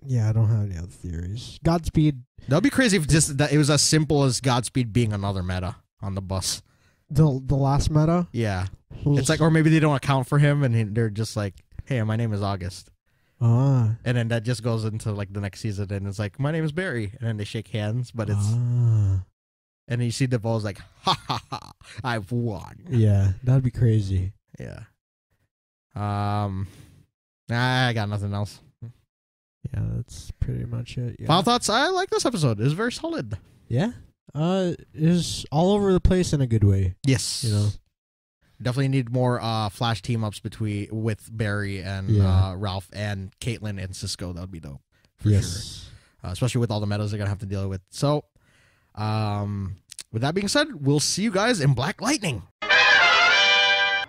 yeah, I don't have any other theories. Godspeed. That'd be crazy if just that it was as simple as Godspeed being another meta on the bus. The last meta? Yeah. It's like, or maybe they don't account for him and they're just like, hey, my name is August. And then that just goes into like the next season and it's like, my name is Barry. And then they shake hands, but it's, and you see DeVoe's like, ha ha ha, I've won. Yeah, that'd be crazy. Yeah. I got nothing else. Yeah, that's pretty much it. Yeah. Final thoughts? I like this episode. It's very solid. Yeah. Is all over the place in a good way. Yes. Definitely need more Flash team ups with Barry and Ralph and Caitlin and Cisco. That would be dope. For sure. Especially with all the metas they're gonna have to deal with. So, with that being said, we'll see you guys in Black Lightning.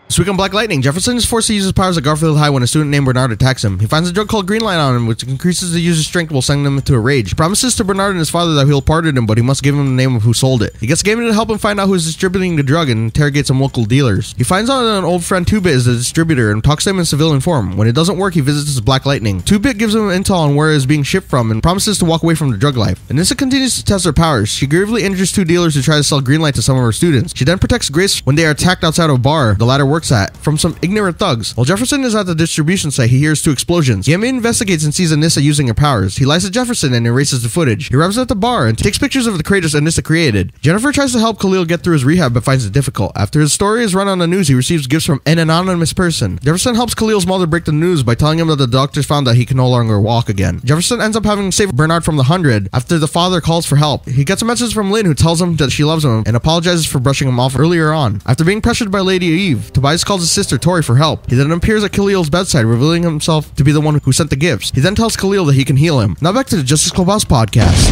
This week on Black Lightning, Jefferson is forced to use his powers at Garfield High when a student named Bernard attacks him. He finds a drug called Green Light on him, which increases the user's strength while sending them into a rage. He promises to Bernard and his father that he'll pardon him, but he must give him the name of who sold it. He gets Cayden to help him find out who's distributing the drug and interrogate some local dealers. He finds out that an old friend 2-Bit is the distributor and talks to him in civilian form. When it doesn't work, he visits his Black Lightning. 2-Bit gives him intel on where it is being shipped from and promises to walk away from the drug life. And Nissa continues to test her powers. She gravely injures 2 dealers who try to sell Green Light to some of her students. She then protects Grace when they are attacked outside of a bar the latter works at from some ignorant thugs. While Jefferson is at the distribution site, he hears 2 explosions. Yami investigates and sees Anissa using her powers. He lies to Jefferson and erases the footage. He arrives at the bar and takes pictures of the craters Anissa created. Jennifer tries to help Khalil get through his rehab but finds it difficult. After his story is run on the news, he receives gifts from an anonymous person. Jefferson helps Khalil's mother break the news by telling him that the doctors found that he can no longer walk again. Jefferson ends up having saved Bernard from the 100 after the father calls for help. He gets a message from Lynn who tells him that she loves him and apologizes for brushing him off earlier on. After being pressured by Lady Eve, Tobias calls his sister Tori for help. He then appears at Khalil's bedside, revealing himself to be the one who sent the gifts. He then tells Khalil that he can heal him. Now back to the Justice Clubhouse Podcast.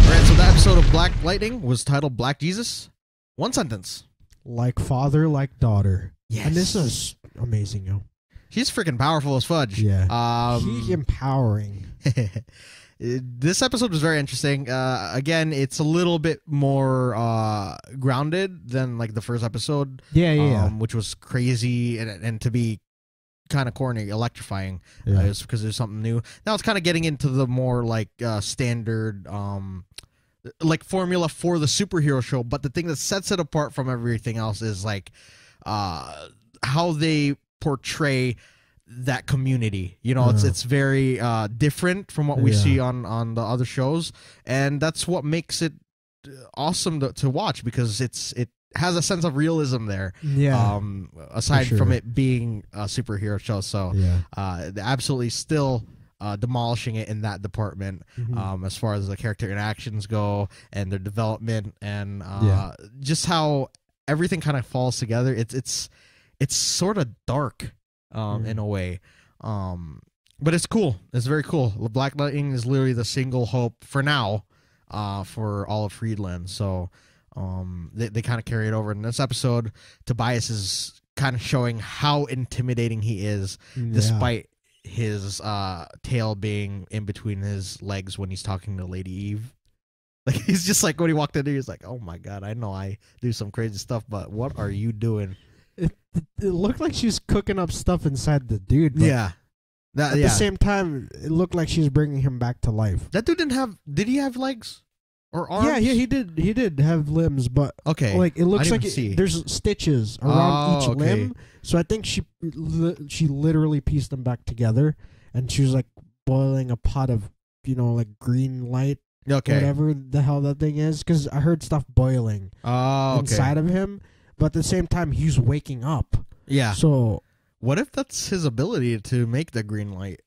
Alright, so the episode of Black Lightning was titled Black Jesus. One sentence. Like father, like daughter. Yes. And this is amazing, yo. She's freaking powerful as fudge. Yeah. He's empowering. This episode was very interesting. Again, it's a little bit more grounded than like the first episode. Yeah. Which was crazy and to be kind of corny, electrifying. Just because there's something new. Now it's kind of getting into the more like standard like formula for the superhero show. But the thing that sets it apart from everything else is like how they portray that community. You know, it's very different from what we see on the other shows, and that's what makes it awesome to watch, because it has a sense of realism there. Aside from it being a superhero show. So absolutely still demolishing it in that department, as far as the character interactions go and their development, and just how everything kind of falls together. It's sort of dark in a way, but it's cool. It's very cool. The Black Lightning is literally the single hope for now, for all of Friedland. So they kind of carry it over in this episode. Tobias is kind of showing how intimidating he is, despite his tail being in between his legs when he's talking to Lady Eve. Like, he's just like, when he walked in there, he's like, oh my god, I know I do some crazy stuff, but what are you doing? It looked like she was cooking up stuff inside the dude. But at the same time, it looked like she was bringing him back to life. That dude did he have legs or arms? Yeah, he did have limbs, but like it looks like there's stitches around each limb. So I think she literally pieced them back together, and she was like boiling a pot of, like green light, whatever the hell that thing is, because I heard stuff boiling inside of him. But at the same time, he's waking up. Yeah. So what if that's his ability to make the green light?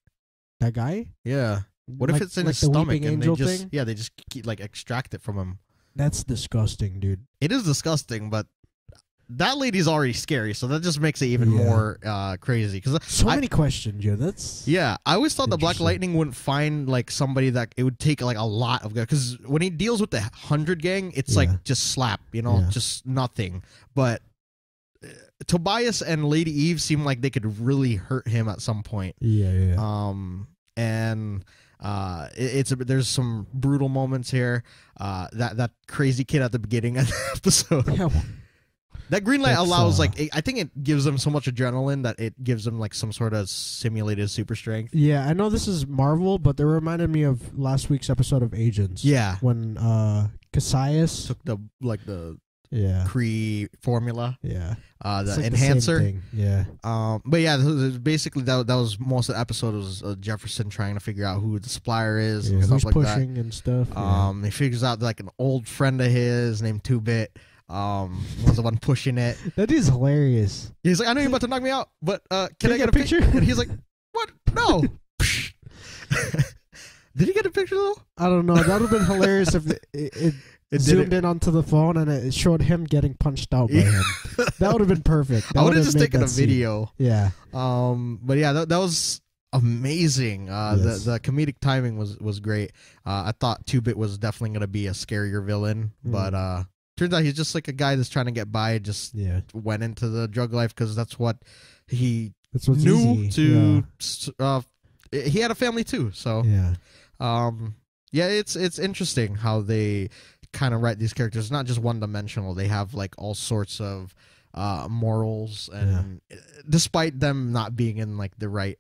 That guy? Yeah. What if it's in his stomach and they just keep, like, extract it from him? That's disgusting, dude. It is disgusting, but that lady's already scary, so that just makes it even more crazy. Cause many questions, Joe. I always thought the Black Lightning wouldn't find like somebody that it would take like a lot of, because when he deals with the 100 gang, it's like just slap, just nothing. But Tobias and Lady Eve seem like they could really hurt him at some point. And there's some brutal moments here. That crazy kid at the beginning of the episode. That green light allows, I think it gives them so much adrenaline that it gives them, like, some sort of simulated super strength. Yeah, I know this is Marvel, but they reminded me of last week's episode of Agents. Yeah. When Cassius took the Kree formula. Yeah. The enhancer. The same thing. But yeah, basically that was most of the episode was Jefferson trying to figure out who the supplier is and stuff like that. Who's pushing and stuff. He figures out, like, an old friend of his named 2-Bit. Was the one pushing it. That is hilarious. He's like, I know you're about to knock me out, but can I get a picture? And he's like, what? No. Did he get a picture though? I don't know. That would have been hilarious if it zoomed in onto the phone and it showed him getting punched out by him. That would have been perfect. I would have just taken a video. Yeah. But yeah, that was amazing. The comedic timing was great. I thought 2-Bit was definitely going to be a scarier villain, but turns out he's just like a guy that's trying to get by. Just went into the drug life because that's what he knew to. He had a family too, so it's interesting how they kind of write these characters. It's not just one dimensional. They have like all sorts of morals, and despite them not being in like the right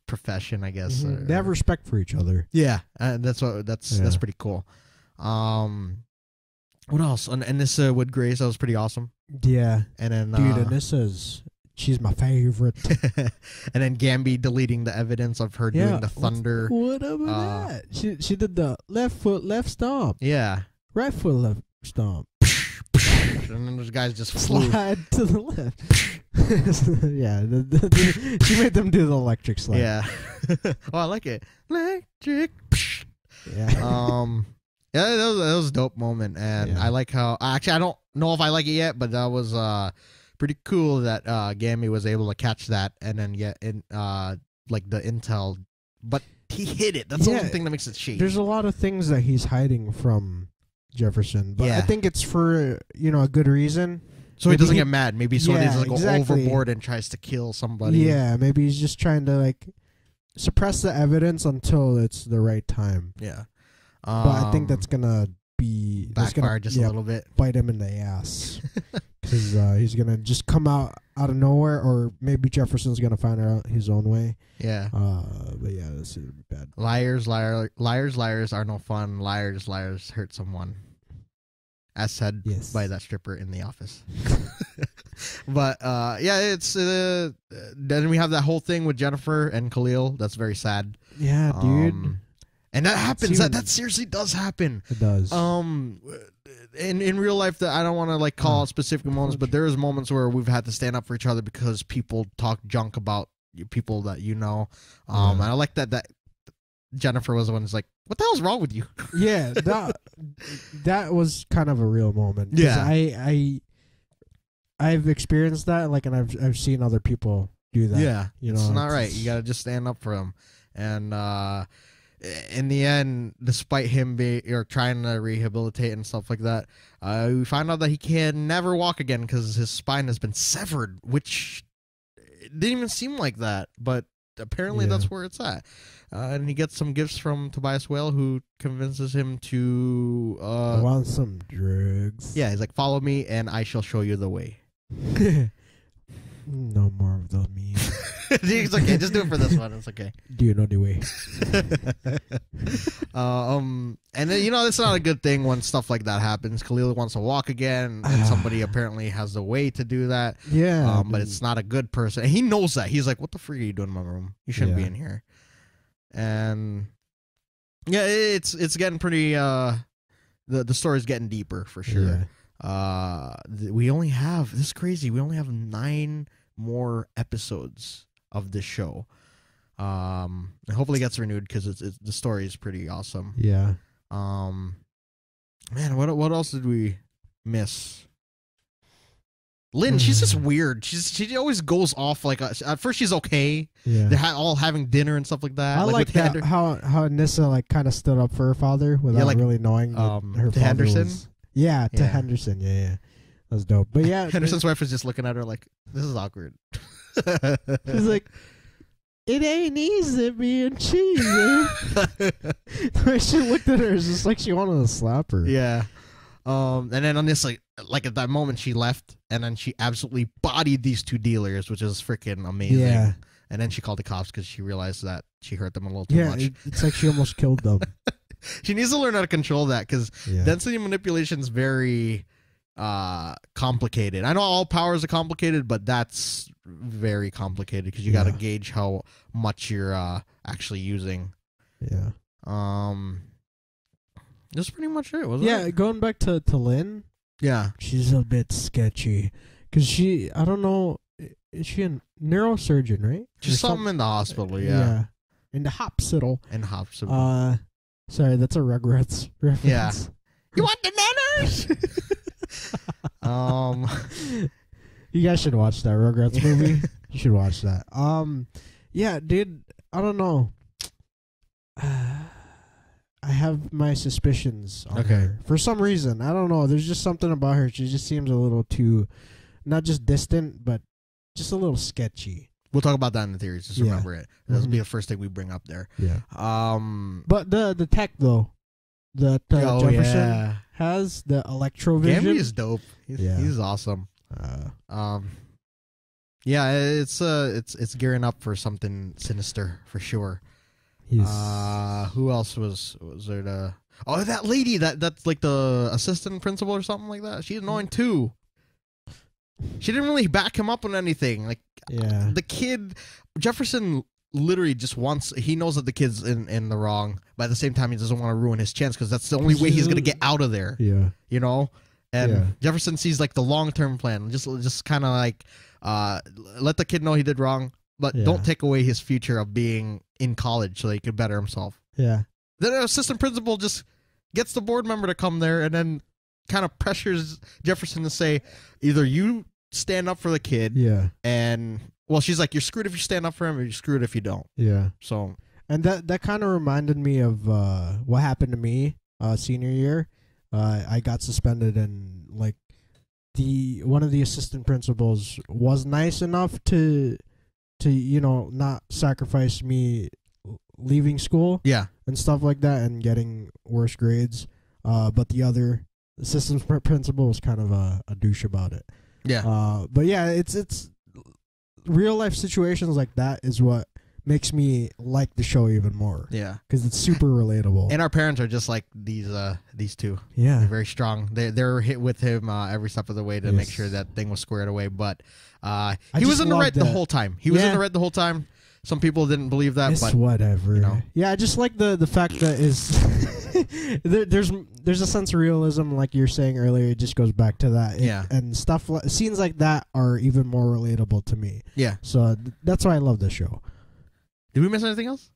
profession, I guess they have respect for each other. Yeah, and that's pretty cool. What else? Anissa with Grace, that was pretty awesome. Yeah, and then dude, she's my favorite. And then Gambi deleting the evidence of her doing the thunder. Whatever that. She did the left foot left stomp. Yeah, right foot left stomp. And then those guys just flew. Slide to the left. She made them do the electric slide. Yeah. Oh, I like it. Electric. Yeah. Yeah, that was a dope moment, and I like how. Actually, I don't know if I like it yet, but that was pretty cool that Gambi was able to catch that and then get in like the intel, but he hid it. That's the only thing that makes it shady. There's a lot of things that he's hiding from Jefferson, but I think it's for a good reason. So maybe he doesn't get mad. Maybe so he doesn't go overboard and tries to kill somebody. Yeah, maybe he's just trying to like suppress the evidence until it's the right time. Yeah, but I think that's gonna be backfire just a little bit, bite him in the ass, because he's gonna just come out of nowhere, or maybe Jefferson's gonna find out his own way. Yeah. But yeah, this is bad. Liars are no fun. Liars hurt someone. As said by that stripper in The Office. But it's then we have that whole thing with Jennifer and Khalil. That's very sad. Yeah, dude. And that happens. That seriously does happen. It does. In real life, that I don't want to like call out specific moments, but there is moments where we've had to stand up for each other because people talk junk about people that you know. And I like that Jennifer was the one who's like, "What the hell's wrong with you?" Yeah, that was kind of a real moment. Yeah, I've experienced that, like, and I've seen other people do that. Yeah, it's not right. You gotta just stand up for them. And in the end, despite him trying to rehabilitate and stuff like that, we find out that he can never walk again because his spine has been severed, which it didn't even seem like that, but apparently that's where it's at. And he gets some gifts from Tobias Whale, who convinces him to I want some drugs. Yeah, he's like, "Follow me and I shall show you the way." No more of the me. He's okay, just do it for this one. It's okay. Do you know the way? And then it's not a good thing when stuff like that happens. Khalil wants to walk again, and somebody apparently has a way to do that. Yeah, but it's not a good person. And he knows that. He's like, "What the freak are you doing in my room? You shouldn't be in here." And yeah, it's getting pretty. The story's getting deeper for sure. Yeah. We only have this is crazy. We only have 9 more episodes of this show. And hopefully it gets renewed because the story is pretty awesome. Yeah. Man, what else did we miss? Lynn, she's just weird. She always goes off like at first she's okay. Yeah. They're all having dinner and stuff like that. I like that how Nissa like kind of stood up for her father without really knowing her father Henderson. To Henderson. Yeah. That was dope. But yeah, Henderson's wife was just looking at her like, "This is awkward." She's like, "It ain't easy being cheesy." The way she looked at her is just like she wanted to slap her. Yeah. And then on this like at that moment she left, and then she absolutely bodied these 2 dealers, which is freaking amazing. Yeah. And then she called the cops because she realized that she hurt them a little too much. It's like she almost killed them. She needs to learn how to control that because density manipulation is very complicated. I know all powers are complicated, but that's very complicated because you got to gauge how much you're actually using. Yeah. That's pretty much it, wasn't it? Yeah, going back to Lynn. Yeah. She's a bit sketchy because I don't know, is she a neurosurgeon, right? She's something in the hospital, yeah. In the hospital. Sorry, that's a Rugrats reference. Yeah. You want the nanners? You guys should watch that Rugrats movie. You should watch that. Yeah, dude, I don't know. I have my suspicions on her for some reason. I don't know. There's just something about her. She just seems a little too, not just distant, but just a little sketchy. We'll talk about that in the theories. Just remember it. That'll be the first thing we bring up there. Yeah. But the tech though, that Jefferson has, the electrovision. Gamby is dope. He's awesome. Yeah, it's gearing up for something sinister for sure. Who else was there? That lady that's like the assistant principal or something like that. She's annoying too. She didn't really back him up on anything. Like, the kid, Jefferson literally just wants, he knows that the kid's in the wrong, but at the same time, he doesn't want to ruin his chance because that's the only way he's going to get out of there. Yeah. You know? And Jefferson sees like the long-term plan. Just kind of like, let the kid know he did wrong, but don't take away his future of being in college so that he could better himself. Yeah. Then the assistant principal just gets the board member to come there and then kind of pressures Jefferson to say, either you stand up for the kid, and well, she's like, you're screwed if you stand up for him, or you're screwed if you don't. Yeah. So, and that kind of reminded me of what happened to me senior year. I got suspended, and like one of the assistant principals was nice enough to not sacrifice me leaving school, and stuff like that, and getting worse grades. But the other assistant principal was kind of a douche about it. Yeah. But yeah, it's real life situations like that is what makes me like the show even more. Yeah. Because it's super relatable. And our parents are just like these two. Yeah. They're very strong. They're hit with him every step of the way to make sure that thing was squared away. But he was in the right the whole time. He was in the right the whole time. Some people didn't believe that, it's but whatever. You know. Yeah, I just like the fact that there's a sense of realism, like you were saying earlier. It just goes back to that. And stuff scenes like that are even more relatable to me. Yeah. So that's why I love this show. Did we miss anything else?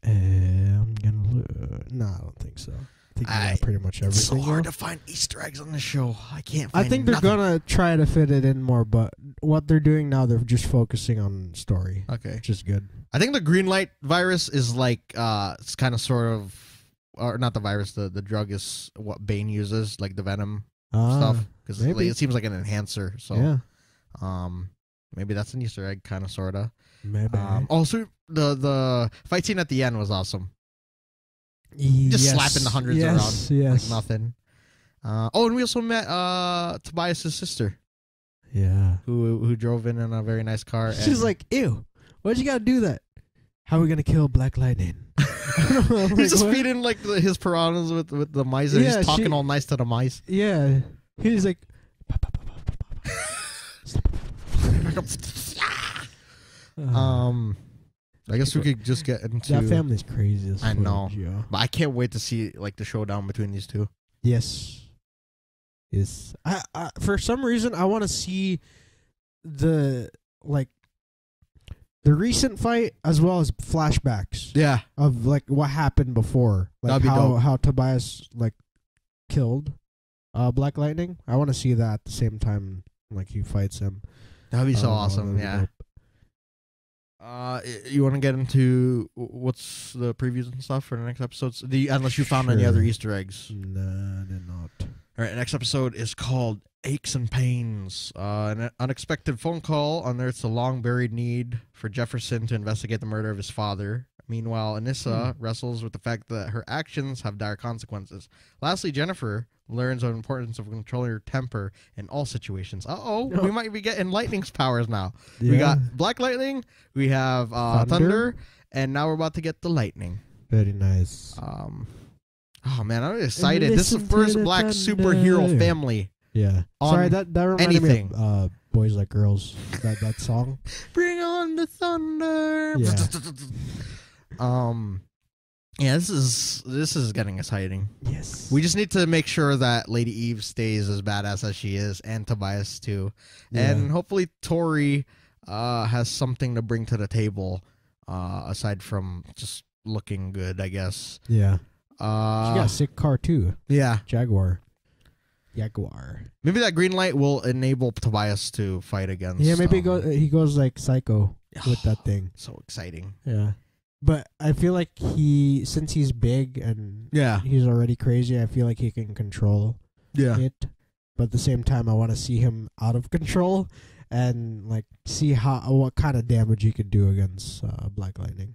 I'm gonna no, I don't think so. I think we got pretty much everything. It's so hard to find Easter eggs on the show. I can't find I think they're gonna try to fit it in more, but what they're doing now, they're just focusing on story. Okay. Which is good. I think the green light virus is like it's kind of sort of, or not the virus, the drug is what Bane uses, like the venom stuff, because it seems like an enhancer. So maybe that's an Easter egg, kind of, sorta. Maybe. Also, the fight scene at the end was awesome. Just slapping the hundreds around like nothing. And we also met Tobias' sister. Yeah. Who drove in a very nice car. She's like, ew, why'd you gotta do that? How are we gonna kill Black Lightning? He's just feeding like his piranhas with the mice. And he's talking all nice to the mice. Yeah. He's like, I guess we could just get into that family's crazy as I know, but I can't wait to see like the showdown between these two. Yes. I for some reason I want to see the recent fight as well as flashbacks. Yeah. Of like what happened before, like how Tobias like killed Black Lightning. I want to see that at the same time like he fights him. That'd be so awesome. Yeah. Dope. You want to get into what's the previews and stuff for the next episodes? Unless you found any other Easter eggs. No, I did not. All right, next episode is called Aches and Pains. An unexpected phone call unearths a long-buried need for Jefferson to investigate the murder of his father. Meanwhile, Anissa wrestles with the fact that her actions have dire consequences. Lastly, Jennifer learns of the importance of controlling her temper in all situations. We might be getting Lightning's powers now. Yeah. We got Black Lightning, we have Thunder, and now we're about to get the Lightning. Very nice. Oh man, I'm excited. This is the first black superhero family. Yeah. Sorry, that reminded me of Boys Like Girls. That song. Bring on the thunder. Yeah. Yeah, this is getting exciting. Yes. We just need to make sure that Lady Eve stays as badass as she is, and Tobias too. Yeah. And hopefully Tori has something to bring to the table aside from just looking good, I guess. Yeah. She got a sick car too. Yeah. Jaguar. Maybe that green light will enable Tobias to fight against. Yeah, maybe he goes like psycho with that thing. So exciting. Yeah. But I feel like since he's big and he's already crazy, I feel like he can control it. But at the same time, I want to see him out of control and like see what kind of damage he could do against Black Lightning.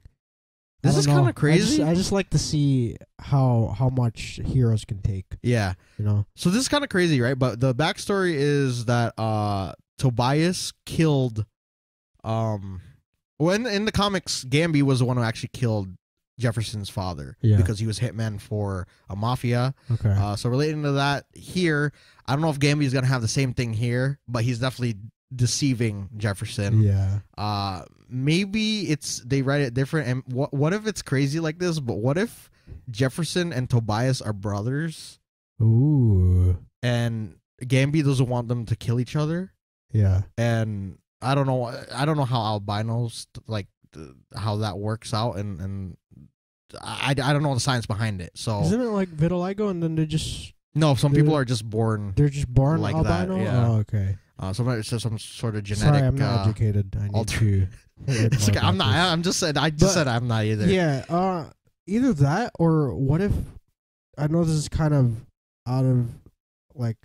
This is kind of crazy. I just like to see how much heroes can take. Yeah. You know? So this is kind of crazy, right? But the backstory is that Tobias killed... Well, in the comics, Gambi was the one who actually killed Jefferson's father because he was hitman for a mafia. Okay. So relating to that here, I don't know if Gambi is going to have the same thing here, but he's definitely deceiving Jefferson. Yeah. Maybe they write it different. And what if it's crazy like this? But what if Jefferson and Tobias are brothers? Ooh. And Gambi doesn't want them to kill each other. Yeah. And I don't know how albinos like how that works out, and I don't know the science behind it. So isn't it like vitiligo, and then some people are just born. They're just born like albino. That, yeah. Oh, okay. It's just some sort of genetic. Sorry, I'm not educated. I need to. It's okay, I'm not. I just said I'm not either. Yeah. Either that or what if? I know this is kind of out of like.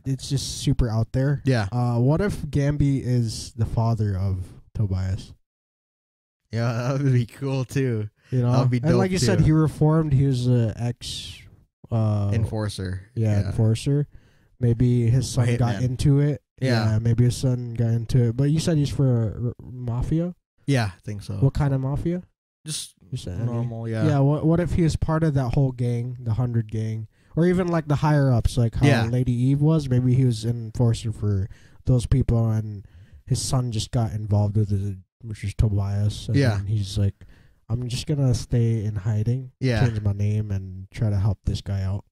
It's just super out there. Yeah. What if Gambi is the father of Tobias? Yeah, that would be cool too. You know, that would be dope. And like you said, he reformed. He was an ex enforcer. Yeah, enforcer. Maybe his son got into it. Yeah. Maybe his son got into it. But you said he's for mafia. Yeah, I think so. What kind of mafia? Just normal. Yeah. Yeah. What if he was part of that whole gang, the 100 gang? Or even like the higher ups, like how Lady Eve was. Maybe he was an enforcer for those people, and his son just got involved with it, which is Tobias. And he's like, I'm just gonna stay in hiding, change my name, and try to help this guy out.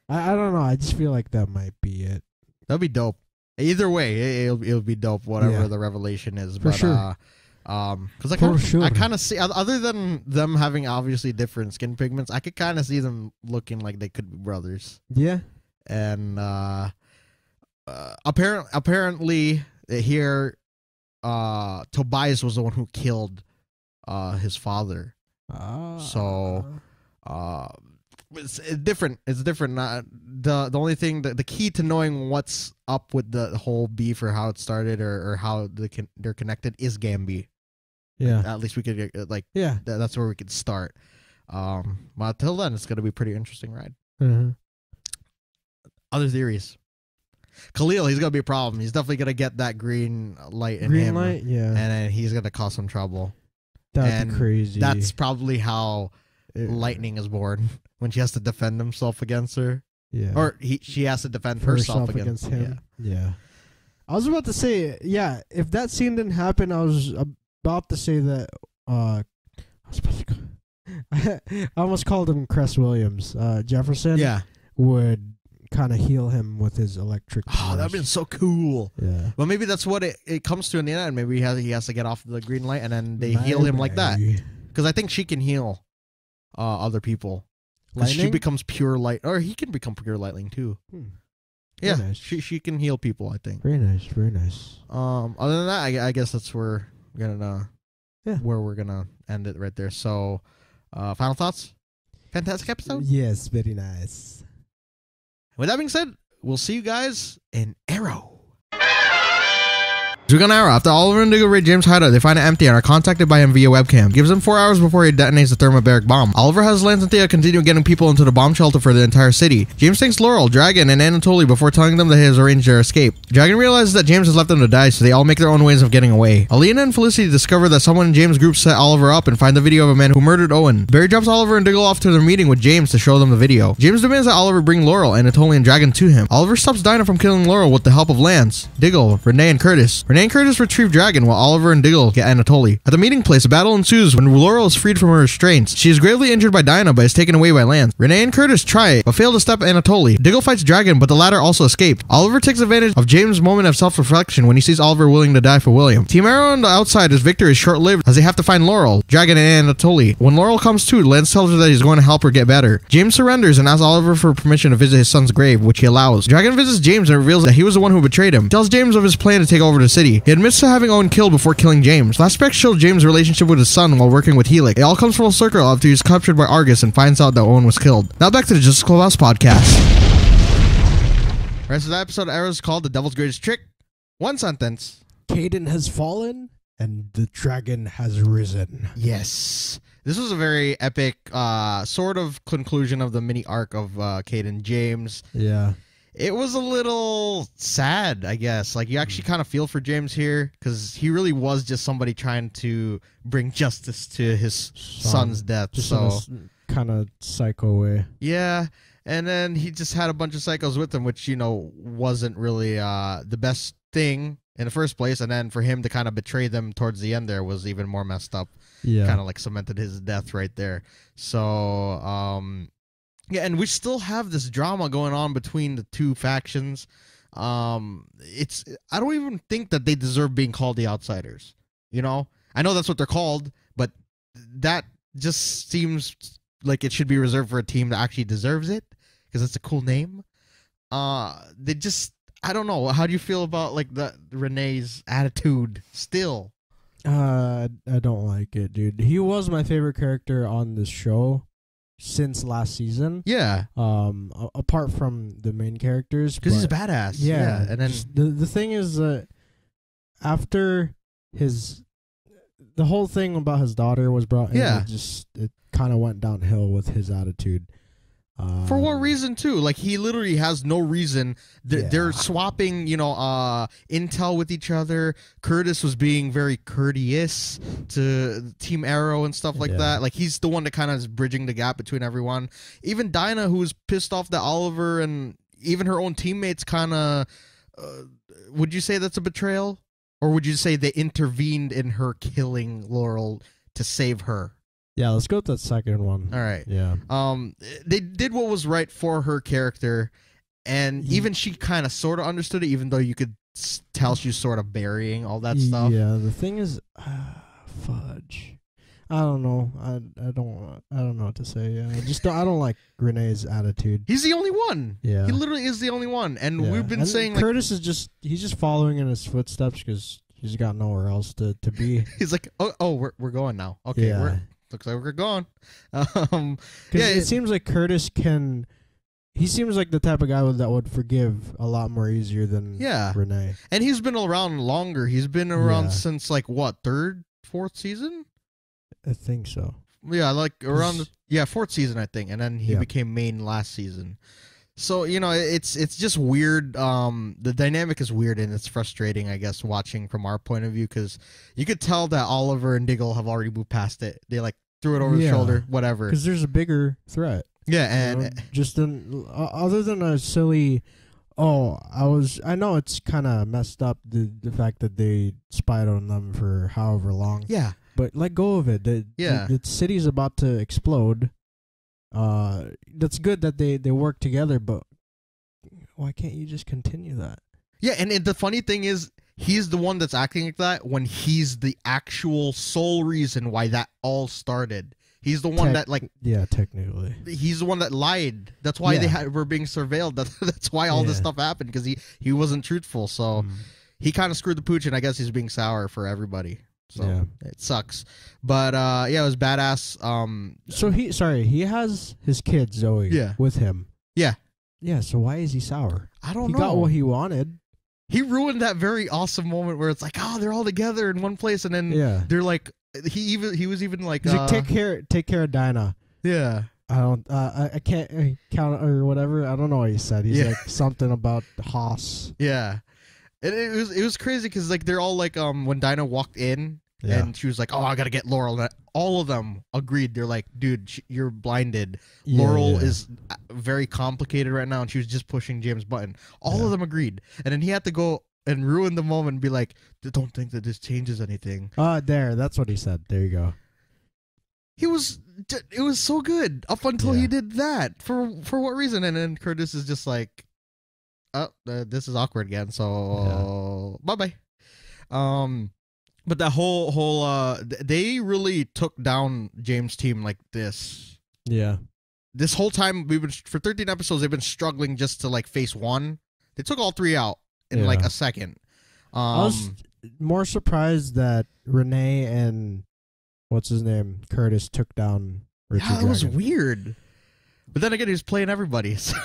I don't know. I just feel like that might be it. That'd be dope. Either way, it'll be dope. Whatever the revelation is, for sure. Because I kind of see, other than them having obviously different skin pigments, I could kind of see them looking like they could be brothers. Yeah. And apparently here, Tobias was the one who killed his father. So it's different. It's different. The only thing, the key to knowing what's up with the whole beef or how it started or how they're connected is Gambi. Yeah. At least we could that's where we could start. But until then, it's gonna be a pretty interesting ride. Mm-hmm. Other theories. Khalil, he's gonna be a problem. He's definitely gonna get that green light in him. Green light, yeah. And then he's gonna cause some trouble. That'd be crazy. That's probably how Lightning is born, when she has to defend himself against her. Yeah. Or she has to defend herself against him. Yeah. I was about to say, if that scene didn't happen, I was about to say that I almost called him Cress Williams. Jefferson would kind of heal him with his electric powers. Oh, that would have been so cool. Yeah. Well, maybe that's what it comes to in the end. Maybe he has to get off the green light, and then they heal him like that. Because I think she can heal other people. She becomes pure light, or he can become pure lightning too. Yeah, nice. She can heal people, I think. Very nice, very nice. Other than that, I guess that's where we're gonna end it right there. So, final thoughts? Fantastic episode. Yes, very nice. With that being said, we'll see you guys in Arrow. Zook on Arrow. After Oliver and Diggle raid James' hideout, they find it empty and are contacted by him via webcam. Gives him 4 hours before he detonates the thermobaric bomb. Oliver has Lance and Thea continue getting people into the bomb shelter for the entire city. James thanks Laurel, Dragon, and Anatoly before telling them that he has arranged their escape. Dragon realizes that James has left them to die, so they all make their own ways of getting away. Alina and Felicity discover that someone in James' group set Oliver up and find the video of a man who murdered Owen. Barry drops Oliver and Diggle off to their meeting with James to show them the video. James demands that Oliver bring Laurel, Anatoly, and Dragon to him. Oliver stops Dinah from killing Laurel with the help of Lance, Diggle, Renee, and Curtis. Renee and Curtis retrieve Dragon while Oliver and Diggle get Anatoly. At the meeting place, a battle ensues when Laurel is freed from her restraints. She is gravely injured by Dinah but is taken away by Lance. Renee and Curtis try it but fail to stop Anatoly. Diggle fights Dragon but the latter also escaped. Oliver takes advantage of James' moment of self-reflection when he sees Oliver willing to die for William. Team Arrow on the outside as victory is short-lived as they have to find Laurel, Dragon, and Anatoly. When Laurel comes to, Lance tells her that he's going to help her get better. James surrenders and asks Oliver for permission to visit his son's grave, which he allows. Dragon visits James and reveals that he was the one who betrayed him. He tells James of his plan to take over the city. city. He admits to having Owen killed before killing James. Flashbacks show James' relationship with his son while working with Helix. It all comes full circle after he's captured by Argus and finds out that Owen was killed. Now back to the Justice Clubhouse Podcast. The rest of the episode is called The Devil's Greatest Trick. One sentence. Cayden has fallen and the dragon has risen. Yes. This was a very epic sort of conclusion of the mini arc of Cayden James. Yeah. It was a little sad, I guess. Like, you actually kind of feel for James here because he really was just somebody trying to bring justice to his son's death. Just so in a kind of psycho way. Yeah. And then he just had a bunch of psychos with him, which, you know, wasn't really the best thing in the first place. And then for him to kind of betray them towards the end there was even more messed up. Yeah. Kind of like cemented his death right there. So, yeah, and we still have this drama going on between the two factions. I don't even think that they deserve being called the Outsiders. You know? I know that's what they're called, but that just seems like it should be reserved for a team that actually deserves it because it's a cool name. They just, I don't know. How do you feel about like the Renee's attitude still? I don't like it, dude. He was my favorite character on this show since last season. Yeah. Apart from the main characters, because he's a badass. Yeah. And then the thing is that after the whole thing about his daughter was brought in, it kind of went downhill with his attitude. For what reason, too? Like, he literally has no reason. They're swapping, you know, intel with each other. Curtis was being very courteous to Team Arrow and stuff like that. Like, he's the one that kind of is bridging the gap between everyone. Even Dinah, who was pissed off that Oliver and even her own teammates kind of... would you say that's a betrayal? Or would you say they intervened in her killing Laurel to save her? Yeah, let's go with that second one. All right. Yeah. They did what was right for her character, and even she kind of sort of understood it, even though you could tell she's sort of burying all that stuff. Yeah, the thing is, fudge. I don't know. I don't know what to say. I don't like Renee's attitude. He's the only one. Yeah. He literally is the only one, and we've been saying Curtis is he's just following in his footsteps because he's got nowhere else to be. He's like, oh, we're going now. Okay, yeah. Looks like we're gone. It seems like Curtis he seems like the type of guy that would forgive a lot more easier than Renee. And he's been around longer. He's been around since like what, third, fourth season? I think so. Yeah, like around fourth season, I think. And then he became main last season. So, you know, it's just weird. The dynamic is weird and it's frustrating, I guess, watching from our point of view, because you could tell that Oliver and Diggle have already moved past it. They like threw it over the shoulder, whatever. Because there's a bigger threat. Yeah, and just other than a silly, I know it's kind of messed up the fact that they spied on them for however long. Yeah, but let go of it. The city's about to explode. That's good that they work together, but why can't you just continue that? Yeah, and the funny thing is, he's the one that's acting like that when he's the actual sole reason why that all started. He's the one that, like... Yeah, technically. He's the one that lied. That's why they were being surveilled. That's why all this stuff happened, because he wasn't truthful. So he kind of screwed the pooch, and I guess he's being sour for everybody. So it sucks. But, it was badass. So he has his kid, Zoe, with him. Yeah. Yeah, so why is he sour? I don't know. He got what he wanted. He ruined that very awesome moment where it's like, they're all together in one place, and then they're like, he was even like, he's like, take care of Dinah. Yeah. I can't count or whatever. I don't know what he said. He's like something about Haas. Yeah. And it was crazy because like they're all like when Dinah walked in and she was like, I gotta get Laurel. And all of them agreed. They're like, dude, you're blinded. Laurel is very complicated right now, and she was just pushing James' button. All of them agreed, and then he had to go and ruin the moment and be like, don't think that this changes anything. That's what he said. There you go. It was so good up until he did that. For what reason? And then Curtis is just like, this is awkward again, so bye-bye. But that whole they really took down James' team like this. Yeah. This whole time for 13 episodes they've been struggling just to like face one. They took all three out in like a second. more surprised that Renee and what's his name, Curtis, took down Richard Yeah, that was Dragon. weird. But then again, he was playing everybody, so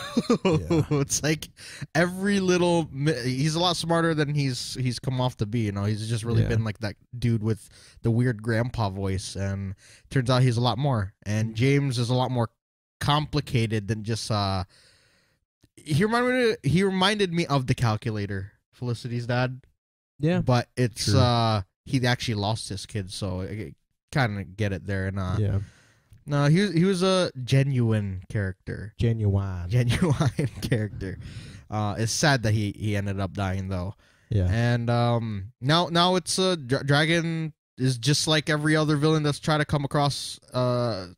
it's like every little. He's a lot smarter than he's come off to be. You know, he's just really been like that dude with the weird grandpa voice, and turns out he's a lot more. And James is a lot more complicated than just. He reminded me of the Calculator, Felicity's dad. Yeah, but it's he actually lost his kid, so I kind of get it there. And yeah. No, he was a genuine character. Genuine character. It's sad that he ended up dying though. Yeah. And now it's Dragon is just like every other villain that's tried to come across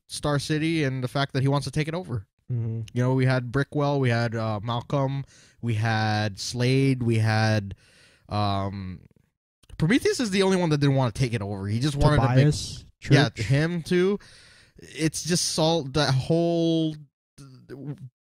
Star City, and the fact that he wants to take it over. Mm-hmm. You know, we had Brickwell, we had Malcolm, we had Slade, we had Prometheus is the only one that didn't want to take it over. He just wanted Tobias, to make him too. It's just that whole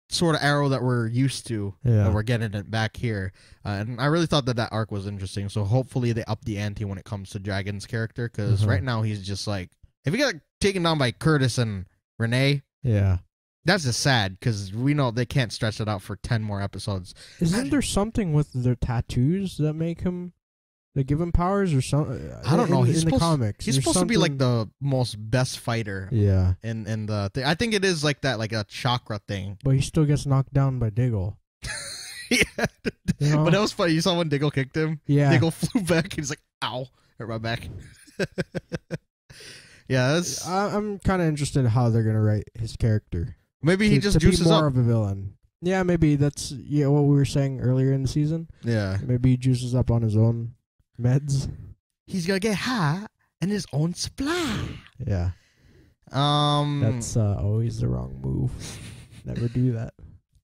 sort of arrow that we're used to. That we're getting it back here. And I really thought that arc was interesting. So hopefully they up the ante when it comes to Dragon's character. Because right now he's just like, if he got taken down by Curtis and Renee, that's just sad. Because we know they can't stretch it out for 10 more episodes. Isn't there something with their tattoos that make him... They give him powers or something? I don't know. In the comics, he's supposed to be like the most best fighter. Yeah. In the thing. I think it is like that, like a chakra thing. But he still gets knocked down by Diggle. Yeah. You know? But that was funny. You saw when Diggle kicked him? Yeah. Diggle flew back. He's like, ow. Hurt my back. Yeah. I'm kind of interested in how they're going to write his character. Maybe he just juices be more up. of a villain. Yeah, maybe that's what we were saying earlier in the season. Yeah. Maybe he juices up on his own meds. He's gonna get high and his own supply. Yeah. That's always the wrong move. Never do that.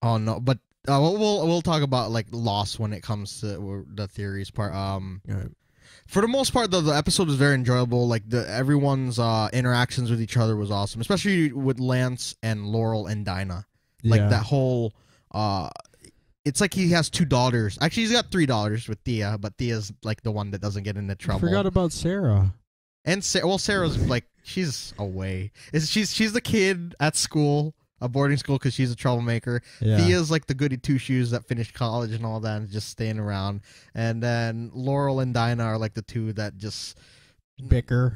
Oh no, but we'll talk about like loss when it comes to the theories part. Right. For the most part, though, the episode was very enjoyable. Like everyone's interactions with each other was awesome, especially with Lance and Laurel and Dinah. Like that whole. It's like he has 2 daughters. Actually, he's got 3 daughters with Thea, but Thea's like the one that doesn't get into trouble. I forgot about Sarah. And Sarah's like, she's away. She's the kid at school, a boarding school, because she's a troublemaker. Yeah. Thea's like the goody two shoes that finished college and all that, and just staying around. And then Laurel and Dinah are like the 2 that just bicker.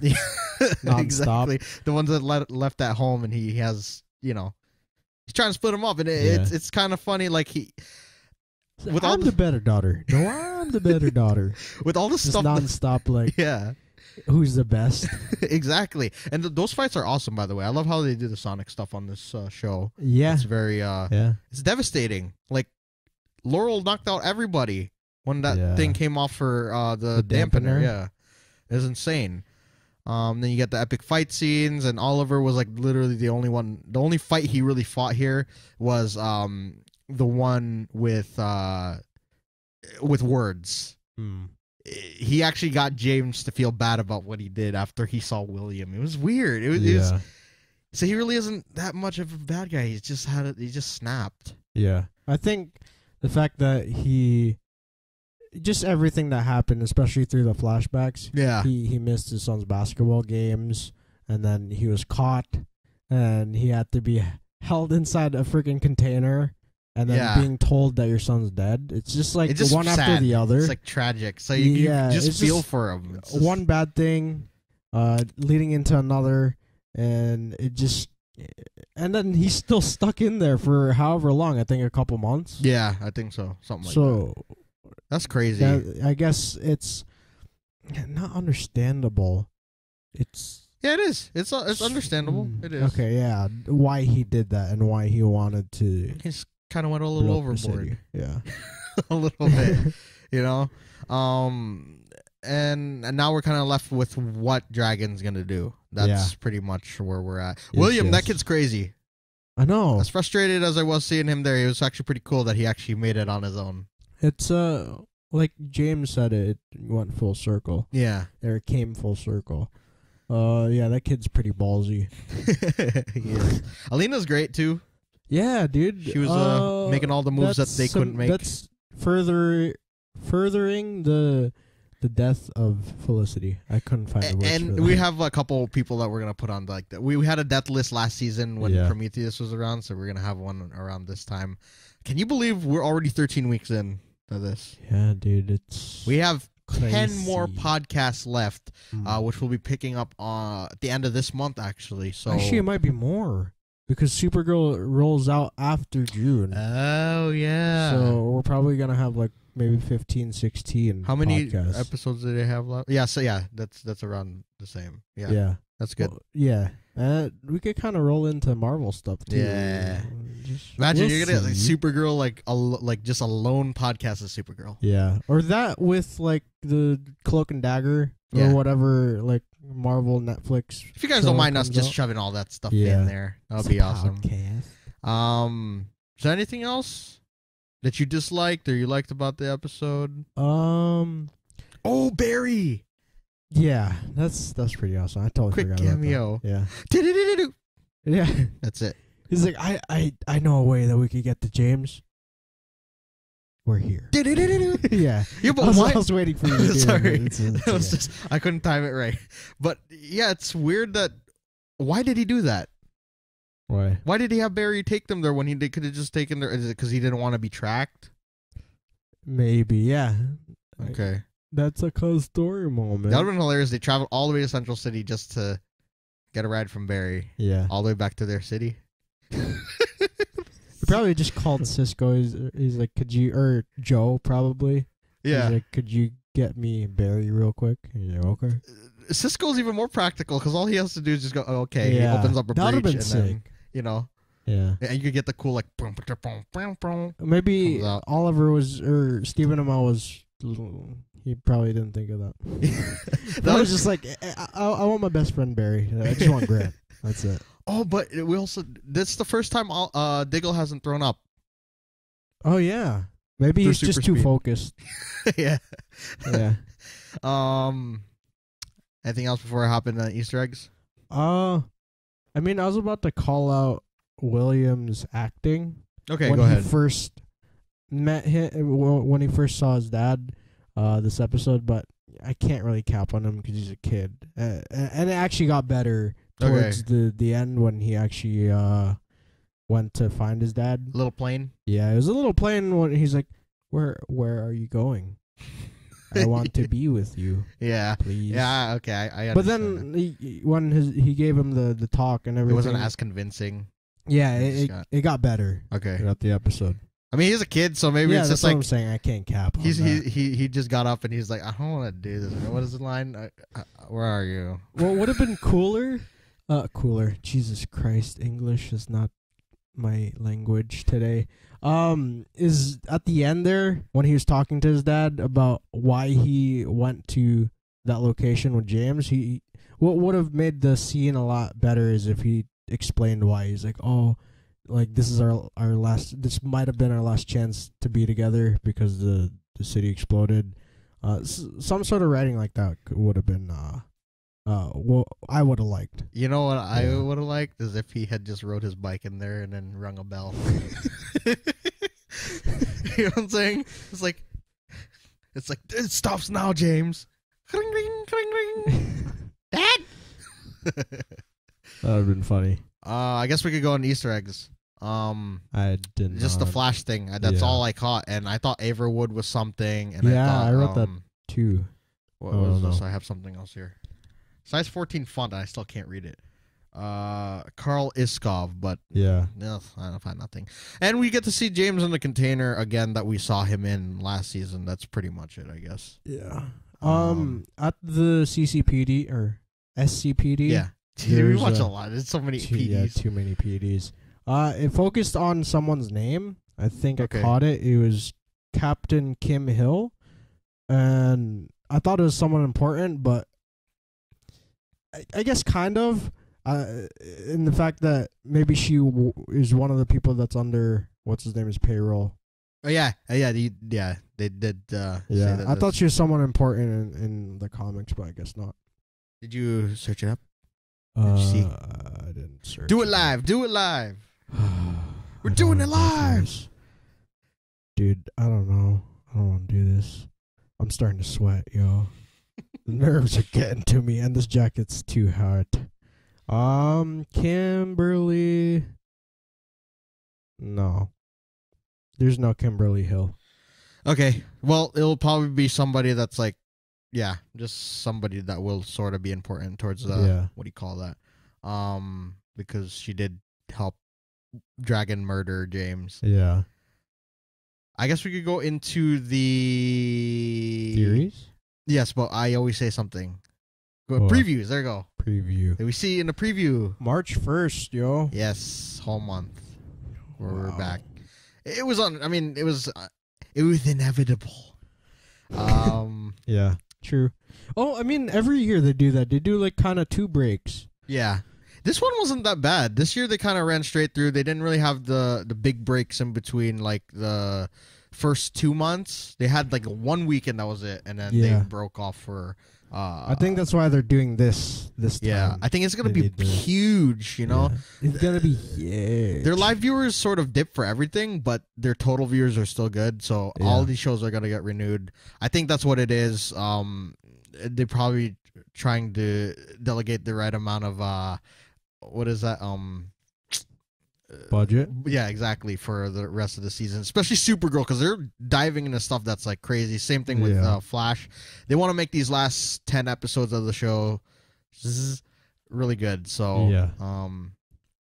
Exactly. The ones that left at home, and he has, he's trying to split them up, and it's kind of funny. Like I'm the better daughter. No, I'm the better daughter. With all the just stuff nonstop, like who's the best? Exactly. And those fights are awesome, by the way. I love how they do the Sonic stuff on this show. Yeah, it's very it's devastating. Like Laurel knocked out everybody when that thing came off for the dampener. Yeah, it was insane. Then you get the epic fight scenes, and Oliver was like literally the only fight he really fought here was the one with words. He actually got James to feel bad about what he did after he saw William. It was weird. It was so he really isn't that much of a bad guy. He just snapped. Yeah, I think the fact that just everything that happened, especially through the flashbacks. Yeah, he missed his son's basketball games, and then he was caught, and he had to be held inside a freaking container. And then being told that your son's dead. It's just like one sad. After the other. It's like tragic. So you just feel for him. It's one bad thing leading into another. And and then he's still stuck in there for however long. I think a couple months. Yeah, I think so. Something like that. That's crazy. I guess it's not understandable. Yeah, it is. It's understandable. It is. Okay, yeah. Why he did that and why he wanted to... Kind of went a little overboard. Yeah. A little bit, and now we're kind of left with what Dragon's gonna do. That's pretty much where we're at. William, that kid's crazy. I know. As frustrated as I was seeing him there, it was actually pretty cool that he actually made it on his own. It's like James said, it went full circle. Yeah, or it came full circle. That kid's pretty ballsy. He is. Alina's great too. Yeah, dude. She was making all the moves that they couldn't make. That's furthering the The death of Felicity. I couldn't find the words for And that. we have a couple people that we're gonna put on like that. We had a death list last season when Prometheus was around, so we're gonna have one around this time. Can you believe we're already 13 weeks in to this? Yeah, dude, we have crazy. 10 more podcasts left, which we'll be picking up at the end of this month, actually. So actually, it might be more because Supergirl rolls out after June. Oh yeah. So we're probably gonna have like maybe 15, 16. How many podcasts. episodes do they have left? Yeah, so that's around the same. Yeah. That's good. Well, yeah. We could kind of roll into Marvel stuff too. Yeah. Imagine you're gonna get like Supergirl, like just a lone podcast of Supergirl. Yeah, or that with like the Cloak and Dagger or whatever, like Marvel Netflix. If you guys don't mind us just shoving all that stuff in there, that'll be awesome. Podcast. Is there anything else that you disliked or you liked about the episode? Oh, Barry. Yeah, that's pretty awesome. I totally forgot cameo. About that. Yeah. Yeah. That's it. He's like, I know a way that we could get to James. We're here. Yeah. But I was waiting for you to do Sorry. It was just, I couldn't time it right. But yeah, it's weird that, why did he do that? Why? Why did he have Barry take them there when he could have just taken there? Is it because he didn't want to be tracked? Maybe, yeah. Okay. That's a cool story moment. That would have been hilarious. They traveled all the way to Central City just to get a ride from Barry. Yeah. All the way back to their city. He probably just called Cisco. He's like, could you, or Joe probably. Yeah. He's like, could you get me Barry real quick? And he's like, okay. Cisco's even more practical because all he has to do is just go, oh, okay. Yeah. He opens up a breach. That would have been sick. Then, you know. Yeah. And you could get the cool, like, maybe Oliver was, or Stephen Amell was, he probably didn't think of that. That was just like, I want my best friend Barry. I just want Grant. That's it. Oh, but we also, that's the first time Diggle hasn't thrown up. Oh, yeah. Maybe he's just too focused. Yeah. Yeah. Anything else before I hop into Easter eggs? I mean, I was about to call out William's acting. Okay, go ahead. When he first met him, when he first saw his dad, this episode, but I can't really cap on him because he's a kid. And it actually got better towards the end when he actually went to find his dad. A little plain? Yeah, it was a little plain when he's like, where are you going? I want to be with you. Yeah. Please. Yeah, okay. I understand. But then when he gave him the talk and everything. It wasn't as convincing. Yeah, it got better. Okay. Throughout the episode. I mean, he's a kid, so maybe it's just like, like I'm saying. I can't cap on that. He just got up and he's like, I don't want to do this. What is the line? Where are you? What would have been cooler? Jesus Christ, English is not my language today. Is at the end there when he was talking to his dad about why he went to that location with James. What would have made the scene a lot better is if he explained why. He's like, oh, like this is our last. This might have been our last chance to be together because the city exploded. Some sort of writing like that would have been. Well, I would have liked. You know what I would have liked is if he had just rode his bike in there and then rung a bell. You know what I'm saying? It's like it stops now, James. Cling, cling, cling, cling. Dad. That would have been funny. I guess we could go on Easter eggs. I didn't. Just the Flash thing. That's all I caught, and I thought Averwood was something. And I wrote that too. What was this? I have something else here. Size 14 font, and I still can't read it. Carl Iskov, but no, I don't find nothing. And we get to see James in the container again that we saw him in last season. That's pretty much it, I guess. Yeah. At the CCPD or SCPD. Yeah. We watch a lot. There's so many PDs. Yeah, too many PDs. It focused on someone's name. I think I caught it. It was Captain Kim Hill, and I thought it was someone important, but I guess kind of, in the fact that maybe she is one of the people that's under what's his name is payroll. Oh yeah, they did. Say that I thought she was someone important in the comics, but I guess not. Did you search it up? Did you see? I didn't search. Do it live. Do it live. We're doing it live, dude. I don't know. I don't want to do this. I'm starting to sweat, yo. The nerves are getting to me, and this jacket's too hot. Kimberly. No. There's no Kimberly Hill. Okay. Well, it'll probably be somebody that's like, yeah, just somebody that will sort of be important towards the, what do you call that? Because she did help Dragon murder James. Yeah. I guess we could go into the... Theories? Yes, but I always say something. Go What? Previews. There you go. Preview. Did we see in the preview? March 1st, yo. Yes, whole month. We're back. It was on. I mean, it was inevitable. Yeah, true. Oh, I mean, every year they do that. They do like kind of 2 breaks. Yeah, this one wasn't that bad. This year they kind of ran straight through. They didn't really have the big breaks in between, like the first 2 months. They had like 1 weekend, that was it, and then they broke off for. I think that's why they're doing this time. Yeah, I think it's gonna be huge. You know, it's gonna be huge. Their live viewers sort of dip for everything, but their total viewers are still good. So all these shows are gonna get renewed. I think that's what it is. They're probably trying to delegate the right amount of what is that? Budget. Yeah, exactly, for the rest of the season, especially Supergirl, because they're diving into stuff that's like crazy. Same thing with Flash. They want to make these last 10 episodes of the show really good. So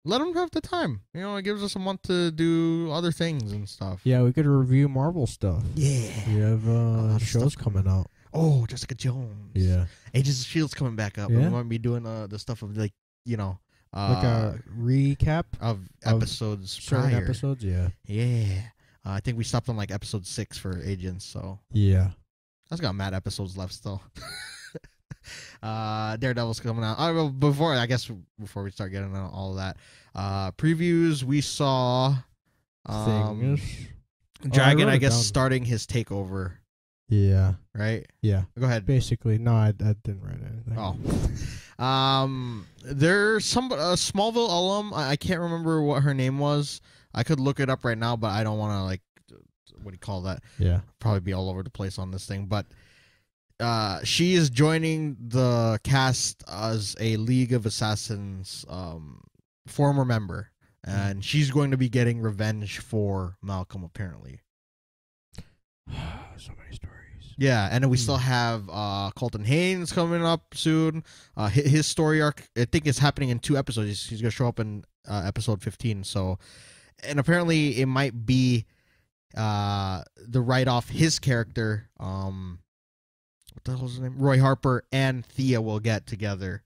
let them have the time. You know, it gives us a month to do other things and stuff. Yeah, we could review Marvel stuff. Yeah, we have shows coming out. Oh, Jessica Jones. Yeah, Agents of Shield's coming back up. Yeah. We might be doing the stuff of like, you know. Like a recap of episodes certain prior. Episodes, yeah. I think we stopped on like episode 6 for Agents, so yeah, that's got mad episodes left still. Daredevil's coming out. Before we start getting on all of that, previews, we saw Dragon, I guess, starting his takeover. Yeah. Right? Yeah. Go ahead. Basically, no, I didn't write anything. There's some Smallville alum. I can't remember what her name was. I could look it up right now, but I don't want to, like, what do you call that? Yeah. Probably be all over the place on this thing. But she is joining the cast as a League of Assassins former member. And she's going to be getting revenge for Malcolm, apparently. So many stories. Yeah, and then we still have Colton Haynes coming up soon. His story arc, I think, is happening in 2 episodes. He's going to show up in episode 15. So, and apparently it might be the write-off his character, what the hell's his name? Roy Harper and Thea will get together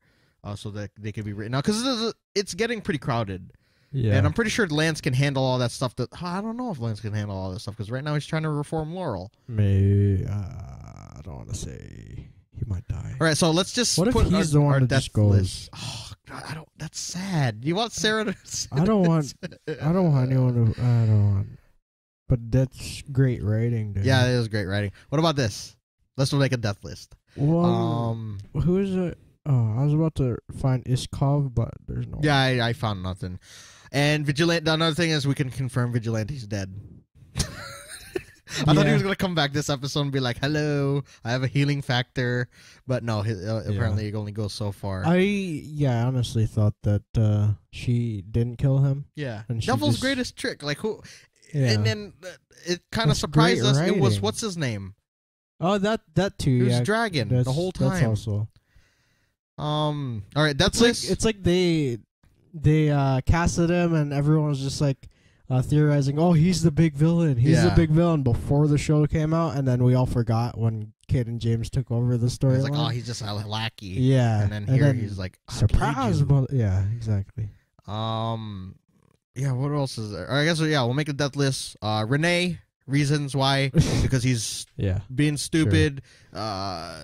so that they can be written out. Because it's getting pretty crowded. Yeah. And I'm pretty sure Lance can handle all that stuff. I don't know if Lance can handle all that stuff because right now he's trying to reform Laurel. Maybe. I don't want to say he might die. All right, so let's just put he's the one that death just goes. List. Oh God, I don't. That's sad. You want Sarah to? I don't want anyone to. I don't want. But that's great writing. Dude. Yeah, it is great writing. What about this? Let's make a death list. Well, who is it? Oh, I was about to find Iskov, but there's no. Yeah, I found nothing. And Vigilante. Another thing is we can confirm Vigilante's dead. I thought he was gonna come back this episode and be like, "Hello, I have a healing factor," but no. Apparently, it only goes so far. I honestly thought that she didn't kill him. Yeah, Devil's greatest trick, like who? Yeah. And then it kind of surprised us. It was what's his name? Oh, that too. It was Dragon the whole time. That's also. All right, it's like they casted him and everyone was just like theorizing, oh, he's the big villain. He's the big villain before the show came out, and then we all forgot when Cayden James took over the story. It's like, oh, he's just a lackey. Yeah. And then he's like, surprise. Yeah, exactly. Yeah, what else is there? I guess, we'll make a death list. Renee, reasons why, because he's being stupid. Sure.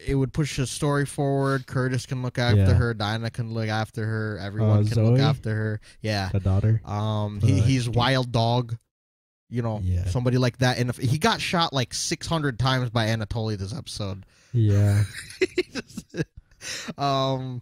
It would push the story forward. Curtis can look after her. Dinah can look after her. Everyone can look after her. Yeah. The daughter. He's Wild Dog. You know, somebody like that. And he got shot like 600 times by Anatoly this episode. Yeah. I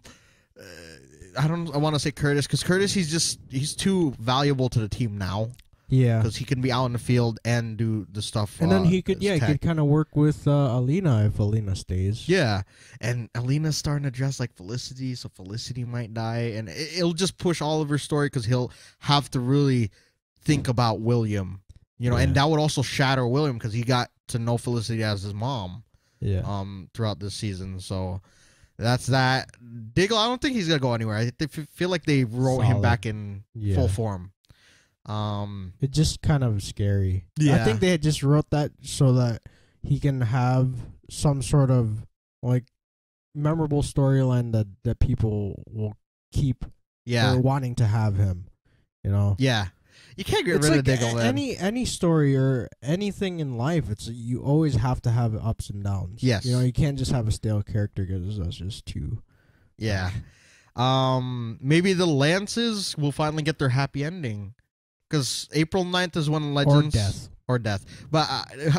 want to say Curtis because Curtis, he's too valuable to the team now. Yeah. Because he can be out in the field and do the stuff. And then he could, as he tech. could kind of work with Alina if Alina stays. Yeah, and Alina's starting to dress like Felicity, so Felicity might die, and it'll just push Oliver's story because he'll have to really think about William, and that would also shatter William because he got to know Felicity as his mom. Yeah. Throughout this season, so that's that. Diggle, I don't think he's gonna go anywhere. I feel like they wrote him back in full form. It's just kind of scary. Yeah. I think they had just wrote that so that he can have some sort of like memorable storyline that people will keep wanting to have him. Yeah. You can't get rid of Diggle, man. Any story or anything in life, you always have to have ups and downs. Yes. You can't just have a stale character because that's just too. Yeah. Maybe the Lances will finally get their happy ending. Because April 9th is when Legends... Or death. But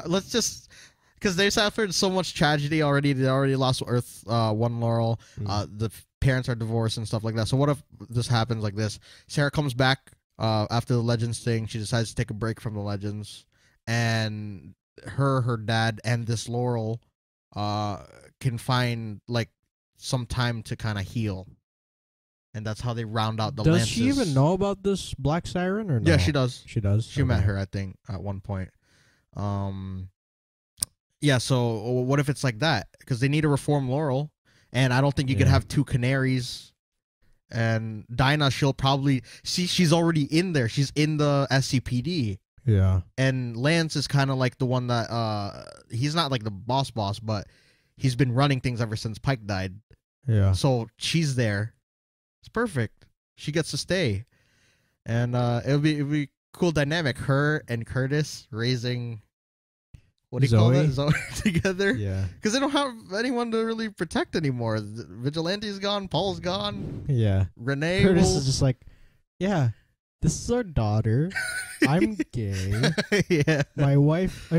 let's just... Because they suffered so much tragedy already. They already lost Earth 1 Laurel. The parents are divorced and stuff like that. So what if this happens like this? Sarah comes back after the Legends thing. She decides to take a break from the Legends. And her dad, and this Laurel can find like some time to kind of heal. And that's how they round out the Lances. Does she even know about this Black Siren or no? Yeah, she does. She does? She met her, I think, at one point. Yeah, so what if it's like that? Because they need to reform Laurel. And I don't think you could have two canaries. And Dinah, she'll probably... See, she's already in there. She's in the SCPD. Yeah. And Lance is kind of like the one that... he's not like the boss, but he's been running things ever since Pike died. Yeah. So she's there. It's perfect. She gets to stay. And it'll be cool dynamic. Her and Curtis raising... What do you call that? Zoe together? Yeah. Because they don't have anyone to really protect anymore. Vigilante's gone. Paul's gone. Yeah. Renee Curtis is just like, yeah, this is our daughter. I'm gay. Yeah. My wife,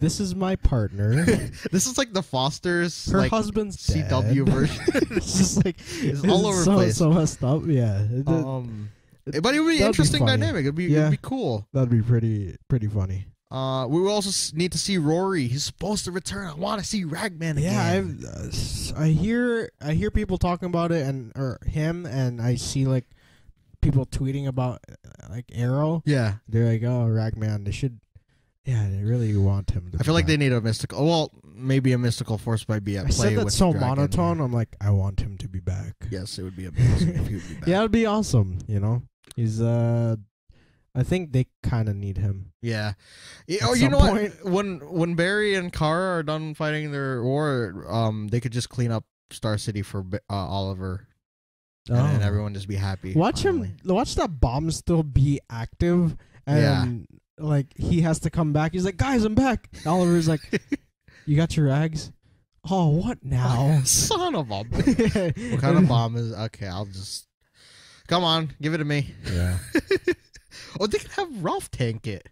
this is my partner. This is like the Fosters. Her like, husband's CW dead. version. It's just like, it's all over the place. So messed up. Yeah. But it would be an interesting dynamic. It'd be cool. That'd be pretty funny. We will also need to see Rory. He's supposed to return. I want to see Ragman again. Yeah, I hear people talking about it or him, and I see like people tweeting about like Arrow. Yeah, they're like, oh, Ragman. They should. Yeah, they really want him. I feel like they need a mystical. Well, maybe a mystical force might be at play. I said that's with so Dragon. monotone. I'm like, I want him to be back. Yes, it would be amazing if he would be back. Yeah, it'd be awesome. He's I think they kind of need him. Yeah. Or you know what? When Barry and Kara are done fighting their war, they could just clean up Star City for Oliver, and everyone just be happy. Watch that bomb still be active, and like he has to come back. He's like, guys, I'm back. Oliver's like, you got your rags? Oh, what now? Son of a. What kind of bomb is? Okay, I'll just. Come on, give it to me. Yeah. Oh, they could have Ralph tank it.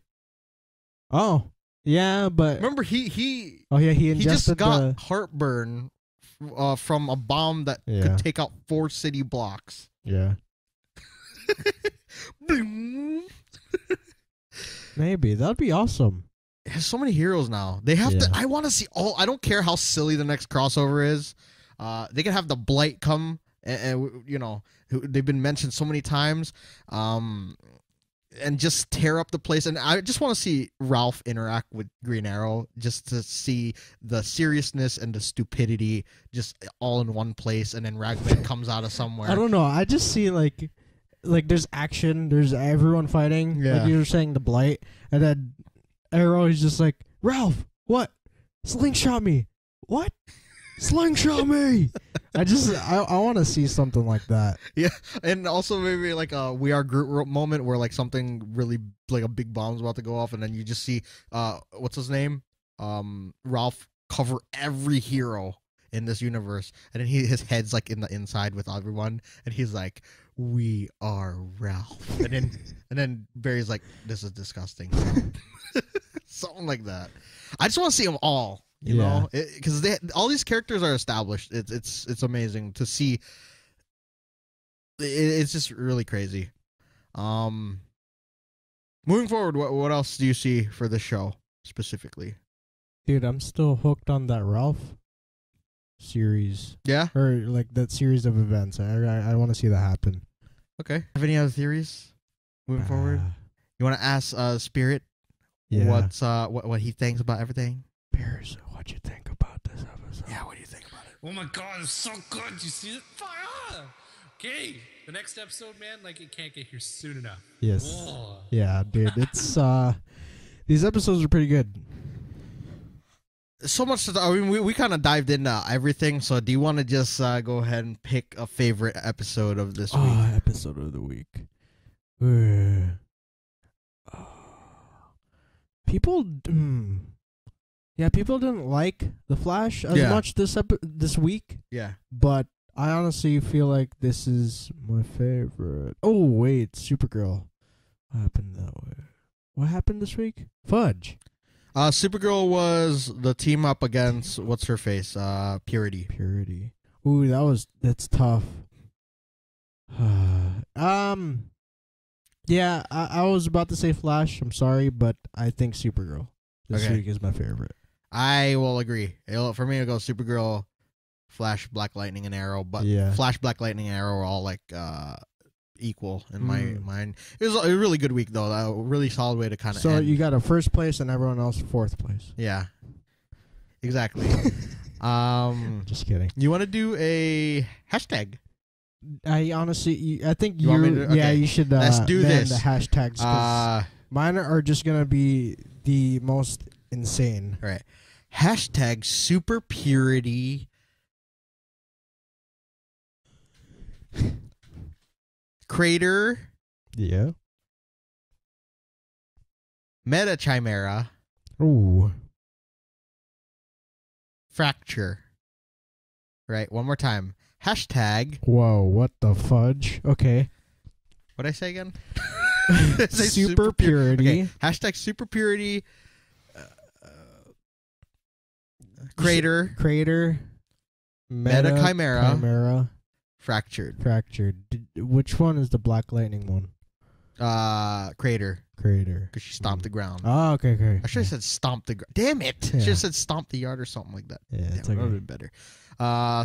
Oh, yeah, but remember he ingested just got heartburn from a bomb that could take out 4 city blocks. Yeah. Maybe that'd be awesome. There's so many heroes now. They have to. I want to see all. I don't care how silly the next crossover is. They can have the Blight come, and they've been mentioned so many times. And just tear up the place. And I just want to see Ralph interact with Green Arrow just to see the seriousness and the stupidity just all in one place. And then Ragman comes out of somewhere. I don't know. I just see like there's action. There's everyone fighting. Yeah. Like you were saying, the Blight. And then Arrow is just like, Ralph, what? Slingshot me. What? Slingshot me. I want to see something like that. Yeah, and also maybe like a We Are Groot moment where like something really like a big bomb's about to go off, and then you just see what's his name, Ralph cover every hero in this universe, and then his head's like in the inside with everyone, and he's like, "We are Ralph," and then Barry's like, "This is disgusting," something like that. I just want to see them all. You know, because all these characters are established. It's amazing to see. It's just really crazy. Moving forward, what else do you see for the show specifically? Dude, I'm still hooked on that Ralph series. Yeah? Or like that series of events. I want to see that happen. Okay. Have any other theories moving forward? You want to ask Spirit what's what he thinks about everything? Bears, what you think about this episode? Yeah, what do you think about it? Oh my god, it's so good. You see it? Fire! Okay, the next episode, man, like it can't get here soon enough. Yes. Whoa. Yeah, dude. It's these episodes are pretty good. So much. I mean, we kind of dived into everything. So, do you want to just go ahead and pick a favorite episode of this week? Episode of the week. People, people didn't like The Flash as much this week. Yeah, but I honestly feel like this is my favorite. Oh wait, Supergirl. What happened that way? What happened this week? Fudge. Supergirl was the team up against what's her face? Purity. Purity. Ooh, that's tough. Yeah, I was about to say Flash. I'm sorry, but I think Supergirl this week is my favorite. I will agree. For me, it'll go Supergirl, Flash, Black Lightning, and Arrow. But Flash, Black Lightning, and Arrow are all like equal in my mind. It was a really good week, though. A really solid way to kind of So you got a first place and everyone else fourth place. Yeah, exactly. Just kidding. You want to do a hashtag? I honestly, I think you should. Let's do this. The hashtags. Mine are just gonna be the most insane. All right. Hashtag super purity. Crater. Yeah. Meta Chimera. Ooh. Fracture. Right. One more time. Hashtag. Whoa, what the fudge? Okay. What'd I say again? Super purity. Okay. Hashtag super purity. Crater. Meta Chimera. Fractured. Which one is the Black Lightning one? Crater. Because she stomped the ground. Oh, okay. I should have said stomp the ground. Damn it. Yeah. Should have said stomp the yard or something like that. Yeah, it's okay. That would have been better.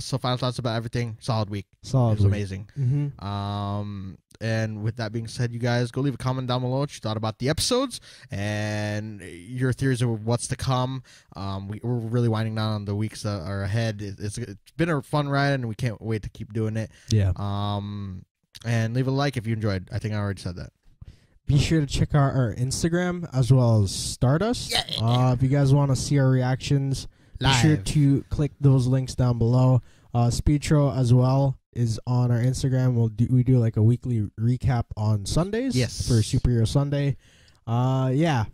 So final thoughts about everything. Solid week. It was amazing. Mm-hmm. And with that being said, you guys go leave a comment down below what you thought about the episodes and your theories of what's to come. We're really winding down on the weeks that are ahead. It's been a fun ride, and we can't wait to keep doing it. Yeah. And leave a like if you enjoyed. I think I already said that. Be sure to check out our Instagram as well as Stardust. Yeah. If you guys want to see our reactions, be sure to click those links down below. Speedtro as well is on our Instagram. We do like a weekly recap on Sundays. Yes. For Superhero Sunday. Yeah.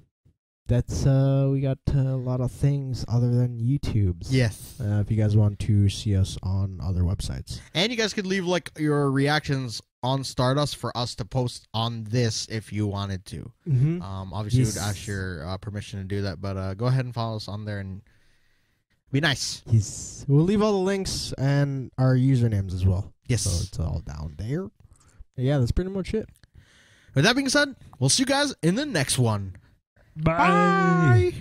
That's we got a lot of things other than YouTube's. Yes. If you guys want to see us on other websites. And you guys could leave like your reactions on Stardust for us to post on this if you wanted to. Mm-hmm. Obviously, we would ask your permission to do that, but go ahead and follow us on there and be nice. Yes. We'll leave all the links and our usernames as well. Yes. So it's all down there. Yeah, that's pretty much it. With that being said, we'll see you guys in the next one. Bye. Bye.